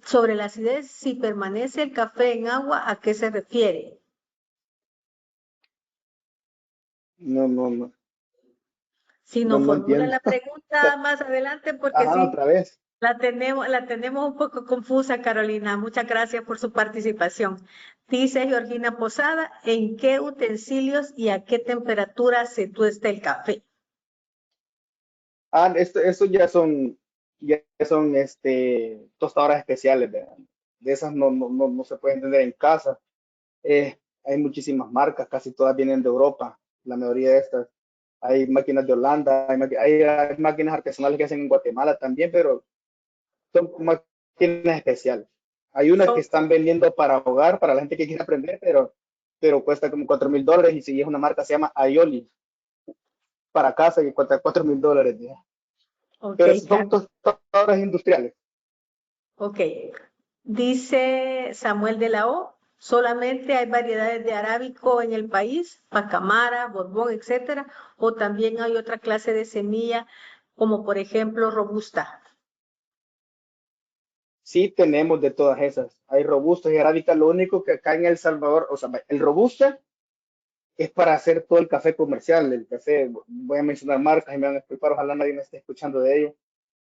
sobre la acidez, si permanece el café en agua, ¿a qué se refiere? No, no, no. Si No, nos no formula entiendo. la pregunta más adelante, porque Ajá, sí, otra vez. la tenemos un poco confusa, Carolina. Muchas gracias por su participación. Dice Georgina Posada, ¿en qué utensilios y a qué temperatura se tuesta el café? Esto ya son tostadoras especiales, ¿verdad? De esas no se pueden tener en casa. Hay muchísimas marcas, casi todas vienen de Europa, la mayoría de estas. Hay máquinas de Holanda, hay máquinas artesanales que hacen en Guatemala también, pero son máquinas especiales. Hay unas que Son, están vendiendo para hogar, para la gente que quiere aprender, pero cuesta como $4,000 y si es una marca se llama Aioli para casa y cuesta $4,000. ok, Pero son tostadoras industriales. ok. Dice Samuel de la O, solamente hay variedades de arábico en el país, pacamara, borbón, etcétera, o también hay otra clase de semilla, como por ejemplo robusta. Sí tenemos de todas esas. Hay robustas y arábicas. Lo único que acá en El Salvador, o sea, el robusta es para hacer todo el café comercial. El café, voy a mencionar marcas y me van a explicar, ojalá nadie me esté escuchando de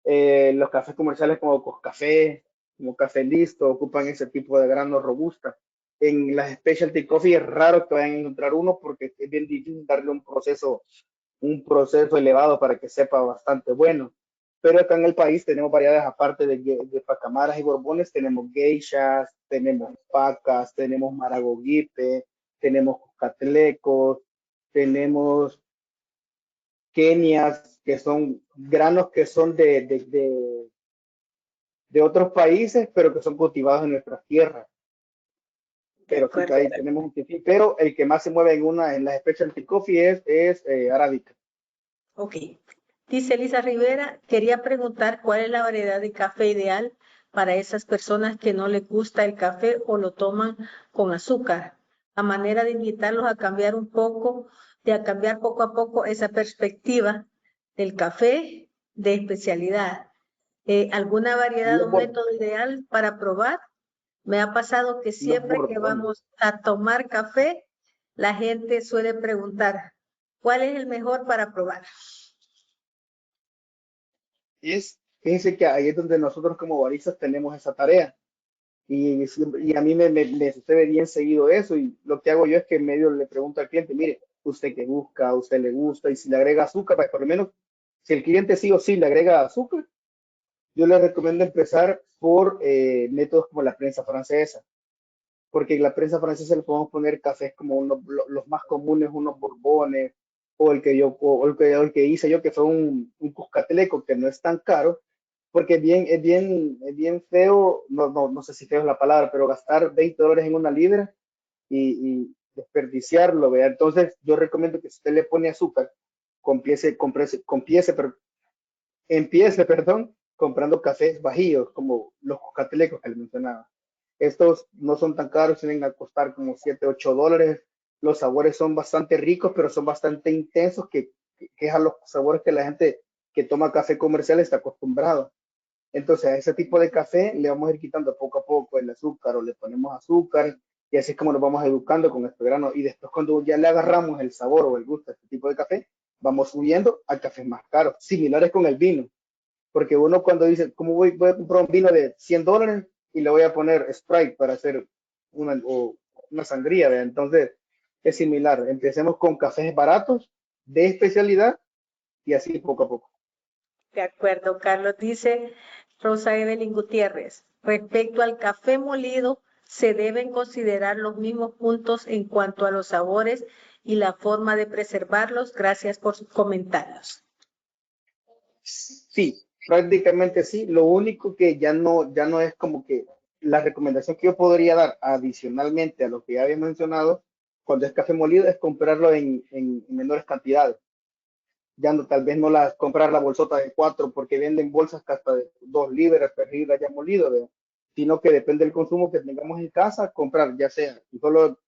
ello. Los cafés comerciales como Coscafé, como Café Listo, ocupan ese tipo de grano robusta. En las specialty coffee es raro que vayan a encontrar uno porque es bien difícil darle un proceso elevado para que sepa bastante bueno. Pero acá en el país tenemos variedades, aparte de pacamaras y borbones, tenemos geishas, tenemos pacas, tenemos maragogipe, tenemos cuscatlecos, tenemos kenias, que son granos que son de otros países, pero que son cultivados en nuestras tierras. De Pero sí, acuerdo. ahí tenemos un tipi, pero el que más se mueve en la specialty coffee es arábica. Ok. Dice Elisa Rivera, quería preguntar cuál es la variedad de café ideal para esas personas que no les gusta el café o lo toman con azúcar, a manera de invitarlos a cambiar un poco, de a cambiar poco a poco esa perspectiva del café de especialidad. ¿Alguna variedad o Los, un método ideal para probar? Me ha pasado que los siempre que borbones. vamos a tomar café, la gente suele preguntar, ¿cuál es el mejor para probar? Fíjense que ahí es donde nosotros como baristas tenemos esa tarea. Y a mí me sucede bien seguido eso. Y lo que hago yo es que en medio le pregunto al cliente, mire, ¿usted qué busca? ¿A usted le gusta? Y si le agrega azúcar, pues por lo menos, si el cliente sí o sí le agrega azúcar, yo le recomiendo empezar por métodos como la prensa francesa. Porque en la prensa francesa le podemos poner cafés como los más comunes, unos borbones, o el que hice yo, que fue un cuscatleco, que no es tan caro, porque es bien feo, no sé si feo es la palabra, pero gastar $20 en una libra y desperdiciarlo, ¿vea? Entonces, yo recomiendo que si usted le pone azúcar, empiece, perdón, comprando cafés bajíos, como los cocatelecos que le mencionaba. Estos no son tan caros, tienen a costar como $7, $8. Los sabores son bastante ricos, pero son bastante intensos, que es a los sabores que la gente que toma café comercial está acostumbrado. Entonces, a ese tipo de café le vamos a ir quitando poco a poco el azúcar o le ponemos azúcar y así es como nos vamos educando con este grano. Y después cuando ya le agarramos el sabor o el gusto a este tipo de café, vamos subiendo a cafés más caros, similares con el vino. Porque uno cuando dice, ¿cómo voy a comprar un vino de $100 y le voy a poner Sprite para hacer una sangría? ¿Ve? Entonces, es similar. Empecemos con cafés baratos, de especialidad, y así poco a poco. De acuerdo, Carlos. Dice Rosa Evelyn Gutiérrez, respecto al café molido, se deben considerar los mismos puntos en cuanto a los sabores y la forma de preservarlos. Gracias por sus comentarios. Sí, prácticamente sí. Lo único que ya no es como que la recomendación que yo podría dar adicionalmente a lo que ya había mencionado, cuando es café molido, es comprarlo en menores cantidades. Ya no, tal vez no comprar la bolsota de 4 porque venden bolsas que hasta de 2 libras, 3 libras ya molido, ¿verdad? Sino que depende del consumo que tengamos en casa, comprar ya sea, y solo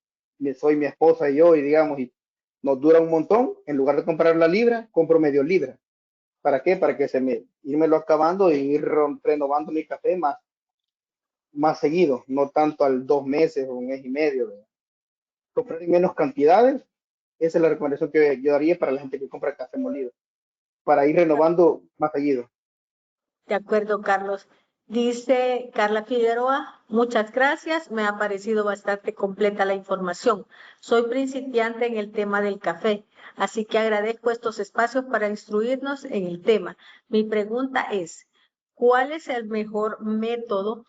soy mi esposa y yo, y digamos, y nos dura un montón, en lugar de comprar la libra, compro medio libra. ¿Para qué? Para que irmelo acabando y ir renovando mi café más seguido, no tanto al 2 meses o un mes y medio, ¿verdad? Comprar en menos cantidades, esa es la recomendación que yo daría para la gente que compra café molido, para ir renovando más seguido. De acuerdo, Carlos. Dice Carla Figueroa, muchas gracias. Me ha parecido bastante completa la información. Soy principiante en el tema del café, así que agradezco estos espacios para instruirnos en el tema. Mi pregunta es, ¿cuál es el mejor método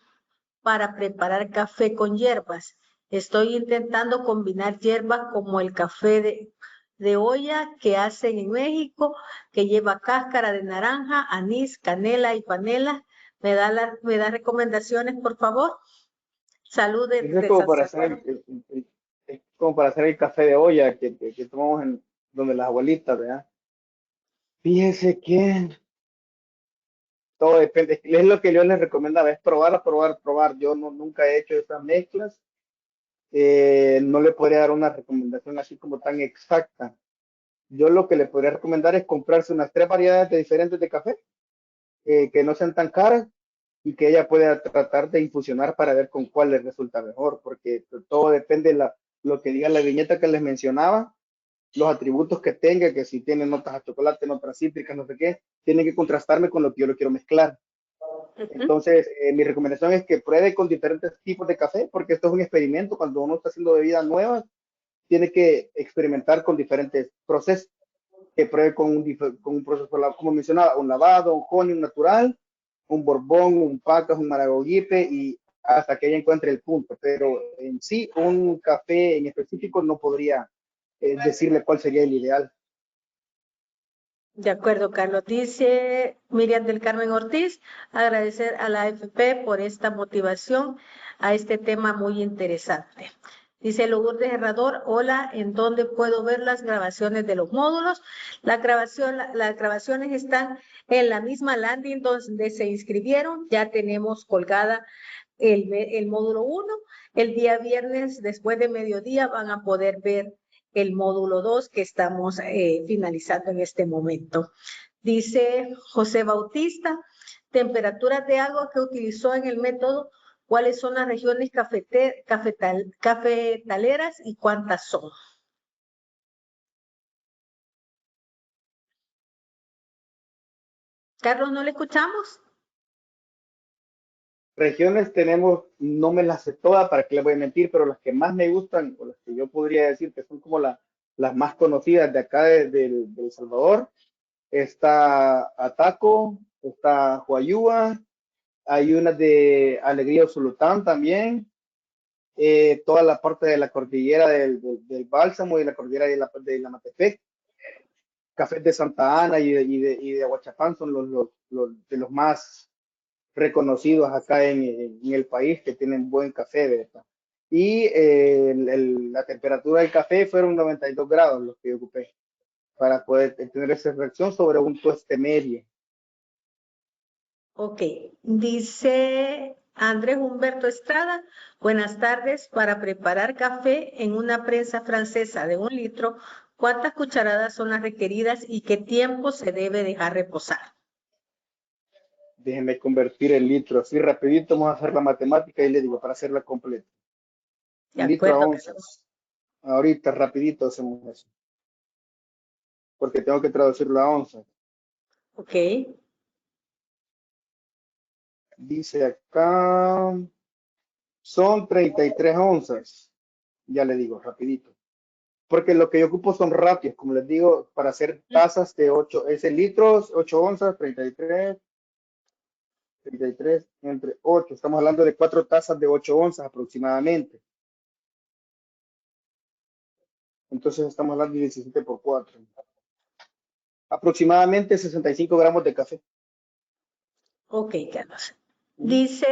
para preparar café con hierbas? Estoy intentando combinar hierbas como el café de olla que hacen en México, que lleva cáscara de naranja, anís, canela y panela. ¿Me da recomendaciones, por favor? Salud Eso es de como San para hacer Salvador. es como para hacer el café de olla que tomamos en donde las abuelitas, ¿verdad? Fíjense que todo depende, es lo que yo les recomendaba, es probar, probar, probar. Yo nunca he hecho esas mezclas, no le podría dar una recomendación así como tan exacta. Yo lo que le podría recomendar es comprarse unas 3 variedades de diferentes de café, que no sean tan caras y que ella pueda tratar de infusionar para ver con cuál le resulta mejor, porque todo depende de lo que diga la viñeta que les mencionaba, los atributos que tenga, que si tiene notas a chocolate, notas cítricas, no sé qué, tienen que contrastarme con lo que yo lo quiero mezclar. Ujú. Entonces, mi recomendación es que pruebe con diferentes tipos de café, porque esto es un experimento. Cuando uno está haciendo bebidas nuevas, tiene que experimentar con diferentes procesos. Que pruebe con un proceso, como mencionaba, un lavado, un honey natural, un borbón, un pacas, un maragogipe, y hasta que ella encuentre el punto. Pero en sí, un café en específico no podría decirle cuál sería el ideal. De acuerdo, Carlos. Dice Miriam del Carmen Ortiz, agradecer a la AFP por esta motivación a este tema muy interesante. Dice Lourdes Herrador, hola, ¿en dónde puedo ver las grabaciones de los módulos? Las grabaciones están en la misma landing donde se inscribieron. Ya tenemos colgada el módulo 1. El día viernes, después de mediodía, van a poder ver el módulo 2 que estamos finalizando en este momento. Dice José Bautista, temperaturas de agua que utilizó en el método, cuáles son las regiones cafetaleras y cuántas son. Carlos, ¿no le escuchamos? Regiones tenemos, no me las sé todas, para qué les voy a mentir, pero las que más me gustan, o las que yo podría decir que son como las más conocidas de acá de El Salvador, está Ataco, está Huayúa, hay unas de Alegría Usulután también, toda la parte de la cordillera del Bálsamo y la cordillera de la Matepec, Cafés de Santa Ana y de Aguachapán son de los más reconocidos acá en el país que tienen buen café, ¿verdad? Y la temperatura del café fueron 92 grados los que yo ocupé para poder tener esa reacción sobre un tueste medio. Ok, dice Andrés Humberto Estrada, buenas tardes. Para preparar café en una prensa francesa de 1 litro, ¿cuántas cucharadas son las requeridas y qué tiempo se debe dejar reposar? Déjenme convertir el litro así rapidito, vamos a hacer la matemática y le digo para hacerla completa. De Litro a acuerdo, onzas. Ahorita rapidito hacemos eso, porque tengo que traducirlo a onzas. ok. Dice acá, son 33 onzas. Ya le digo, rapidito. porque lo que yo ocupo son ratios, como les digo, para hacer tazas de 8, es el litros, 8 onzas, 33 entre 8. Estamos hablando de 4 tazas de 8 onzas aproximadamente. Entonces estamos hablando de 17 por 4. Aproximadamente 65 gramos de café. Ok, Carlos. Dice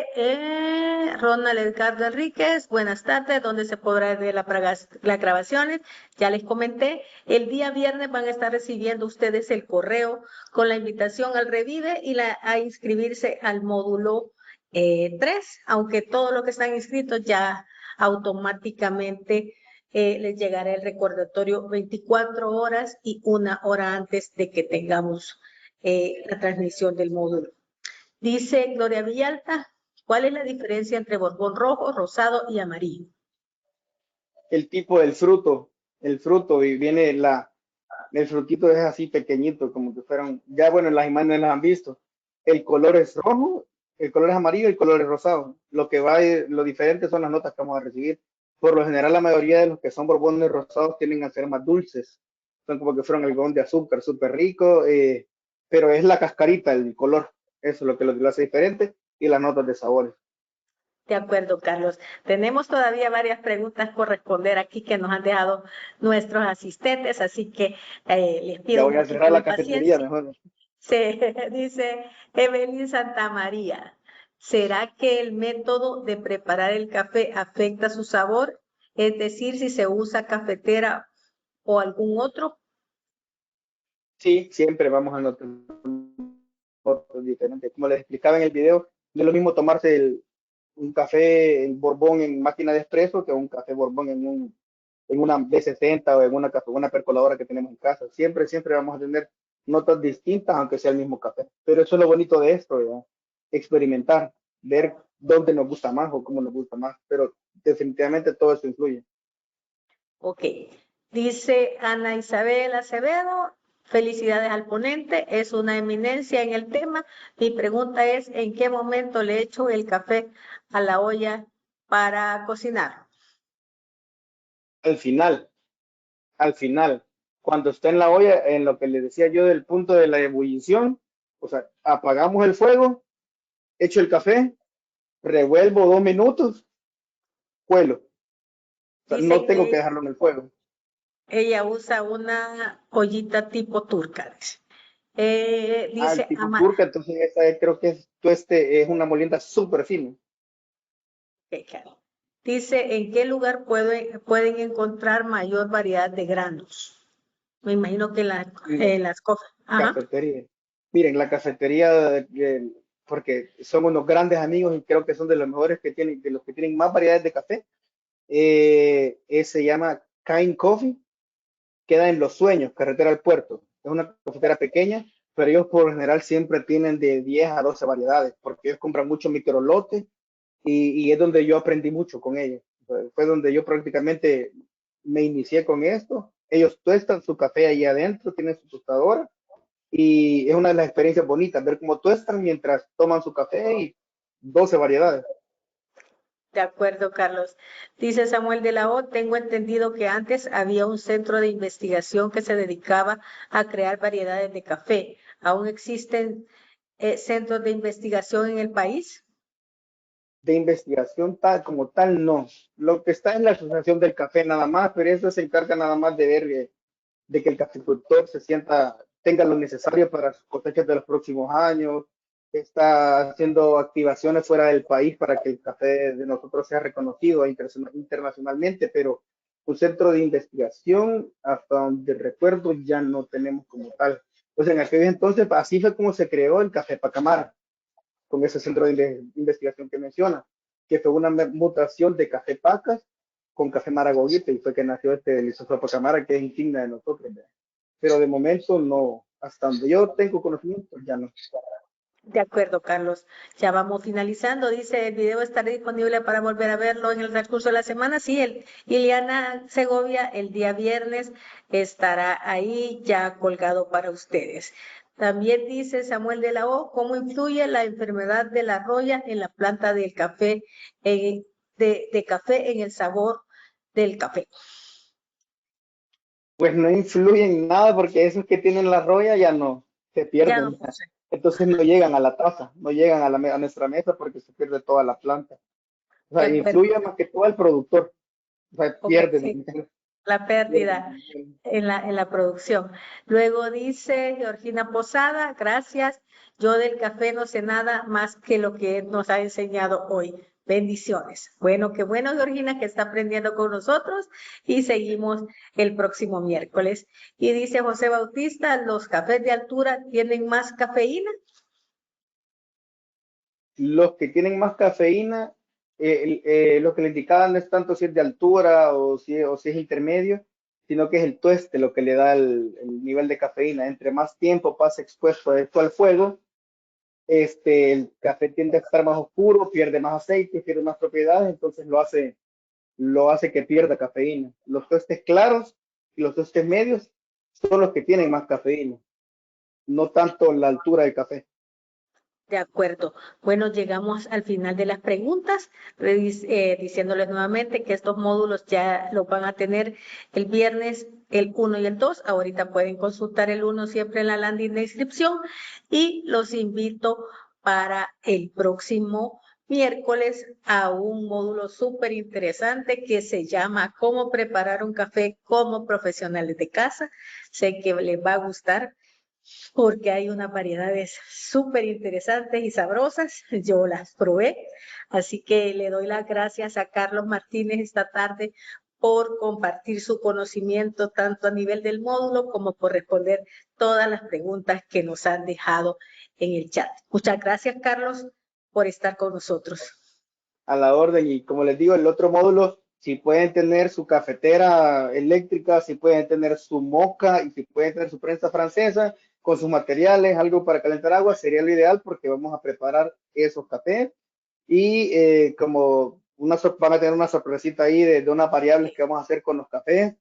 Ronald Edgardo Enríquez, buenas tardes, ¿dónde se podrá ver las grabaciones? Ya les comenté, el día viernes van a estar recibiendo ustedes el correo con la invitación al Revive y a inscribirse al módulo 3, aunque todos los que están inscritos ya automáticamente les llegará el recordatorio 24 horas y 1 hora antes de que tengamos la transmisión del módulo. Dice Gloria Villalta, ¿cuál es la diferencia entre borbón rojo, rosado y amarillo? El tipo del fruto, y viene el frutito es así pequeñito, como que fueran, ya bueno, las imágenes las han visto. El color es rojo, el color es amarillo y el color es rosado. Lo que va, lo diferente son las notas que vamos a recibir. Por lo general, la mayoría de los que son borbones rosados tienden a ser más dulces. Son como que fueron algodón de azúcar, súper rico, pero es la cascarita, el color. Eso es lo que lo hace diferente y las notas de sabores. De acuerdo, Carlos. Tenemos todavía varias preguntas por responder aquí que nos han dejado nuestros asistentes, así que les Ya pido un voy a cerrar poquito de la cafetería paciencia. mejor. Se dice Evelyn Santamaría, ¿será que el método de preparar el café afecta su sabor? Es decir, si se usa cafetera o algún otro. Sí, siempre vamos a notar notas diferentes. Como les explicaba en el video, no es lo mismo tomarse un café en Borbón en máquina de espresso que un café Borbón en una B60 o en una percoladora que tenemos en casa. Siempre, siempre vamos a tener notas distintas, aunque sea el mismo café. Pero eso es lo bonito de esto, ¿verdad? Experimentar, ver dónde nos gusta más o cómo nos gusta más. Pero definitivamente todo eso influye. Ok. Dice Ana Isabel Acevedo, felicidades al ponente, es una eminencia en el tema. Mi pregunta es, ¿en qué momento le echo el café a la olla para cocinar? Al final, al final, cuando está en la olla, en lo que les decía yo del punto de la ebullición, o sea, apagamos el fuego, echo el café, revuelvo 2 minutos, cuelo. O sea, no Dice tengo que que dejarlo en el fuego. ella usa una ollita tipo turca. Dice, Al dice tipo turca, entonces esta creo que es una molienda súper fina. Claro. Dice, ¿en qué lugar pueden encontrar mayor variedad de granos? Me imagino que En la en las cosas. Ajá. cafetería. Miren, la cafetería, porque son unos grandes amigos y creo que son de los mejores que tienen, de los que tienen más variedades de café. Se llama Kind Coffee, queda en Los Sueños, carretera al puerto. Es una cafetera pequeña, pero ellos por lo general siempre tienen de 10 a 12 variedades, porque ellos compran mucho microlote y es donde yo aprendí mucho con ellos. Fue donde yo prácticamente me inicié con esto. Ellos tuestan su café ahí adentro, tienen su tostadora y es una de las experiencias bonitas, ver cómo tuestan mientras toman su café y 12 variedades. De acuerdo, Carlos. Dice Samuel de la O, tengo entendido que antes había un centro de investigación que se dedicaba a crear variedades de café. ¿Aún existen centros de investigación en el país? De investigación tal como tal, no. Lo que está en la Asociación del Café nada más, pero eso se encarga nada más de ver de que el caficultor se sienta, tenga lo necesario para sus cosechas de los próximos años, está haciendo activaciones fuera del país para que el café de nosotros sea reconocido internacionalmente, pero un centro de investigación, hasta donde recuerdo, ya no tenemos como tal. Pues en aquel entonces, así fue como se creó el Café Pacamara, con ese centro de investigación que menciona, que fue una mutación de Café Pacas con Café Maragoguita y fue que nació este delicioso Pacamara que es insignia de nosotros. ¿Verdad? Pero de momento no, hasta donde yo tengo conocimiento ya no. De acuerdo, Carlos. Ya vamos finalizando. Dice, el video estará disponible para volver a verlo en el transcurso de la semana. Sí, Ileana Segovia el día viernes estará ahí ya colgado para ustedes. También dice Samuel de la O, ¿cómo influye la enfermedad de la roya en la planta del café, de café en el sabor del café? Pues no influye en nada porque esos que tienen la roya ya no, se Ya no pierden. funciona. Entonces no llegan a la taza, no llegan a, a nuestra mesa porque se pierde toda la planta. O De sea, acuerdo. influye más que todo el productor. O sea, Ok, pierde sí, dinero, la pierde pérdida dinero. en la producción. Luego dice Georgina Posada, gracias. Yo del café no sé nada más que lo que él nos ha enseñado hoy. Bendiciones. Bueno, qué bueno, Georgina, que está aprendiendo con nosotros y seguimos el próximo miércoles. Y dice José Bautista, ¿los cafés de altura tienen más cafeína? Los que tienen más cafeína, lo que le indicaban no es tanto si es de altura o si es intermedio, sino que es el tueste lo que le da el nivel de cafeína. Entre más tiempo pasa expuesto a esto al fuego, el café tiende a estar más oscuro, pierde más aceite, pierde más propiedades, entonces lo hace que pierda cafeína. Los tuestes claros y los tuestes medios son los que tienen más cafeína, no tanto la altura del café. De acuerdo. Bueno, llegamos al final de las preguntas, diciéndoles nuevamente que estos módulos ya los van a tener el viernes, el 1 y el 2. Ahorita pueden consultar el 1 siempre en la landing de inscripción y los invito para el próximo miércoles a un módulo súper interesante que se llama Cómo preparar un café como profesionales de casa. Sé que les va a gustar porque hay unas variedades súper interesantes y sabrosas. Yo las probé, así que le doy las gracias a Carlos Martínez esta tarde por compartir su conocimiento tanto a nivel del módulo como por responder todas las preguntas que nos han dejado en el chat. Muchas gracias, Carlos, por estar con nosotros. A la orden. Y como les digo, el otro módulo, si pueden tener su cafetera eléctrica, si pueden tener su moca y si pueden tener su prensa francesa con sus materiales, algo para calentar agua, sería lo ideal porque vamos a preparar esos cafés. Y como van a tener una sorpresita ahí de unas variables que vamos a hacer con los cafés.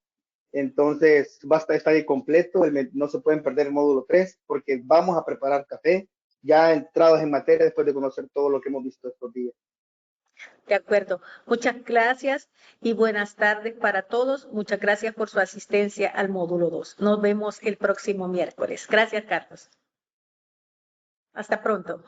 Entonces va a estar ahí completo, no se pueden perder el módulo 3 porque vamos a preparar café ya entrados en materia después de conocer todo lo que hemos visto estos días. De acuerdo. Muchas gracias y buenas tardes para todos. Muchas gracias por su asistencia al módulo 2. Nos vemos el próximo miércoles. Gracias, Carlos. Hasta pronto.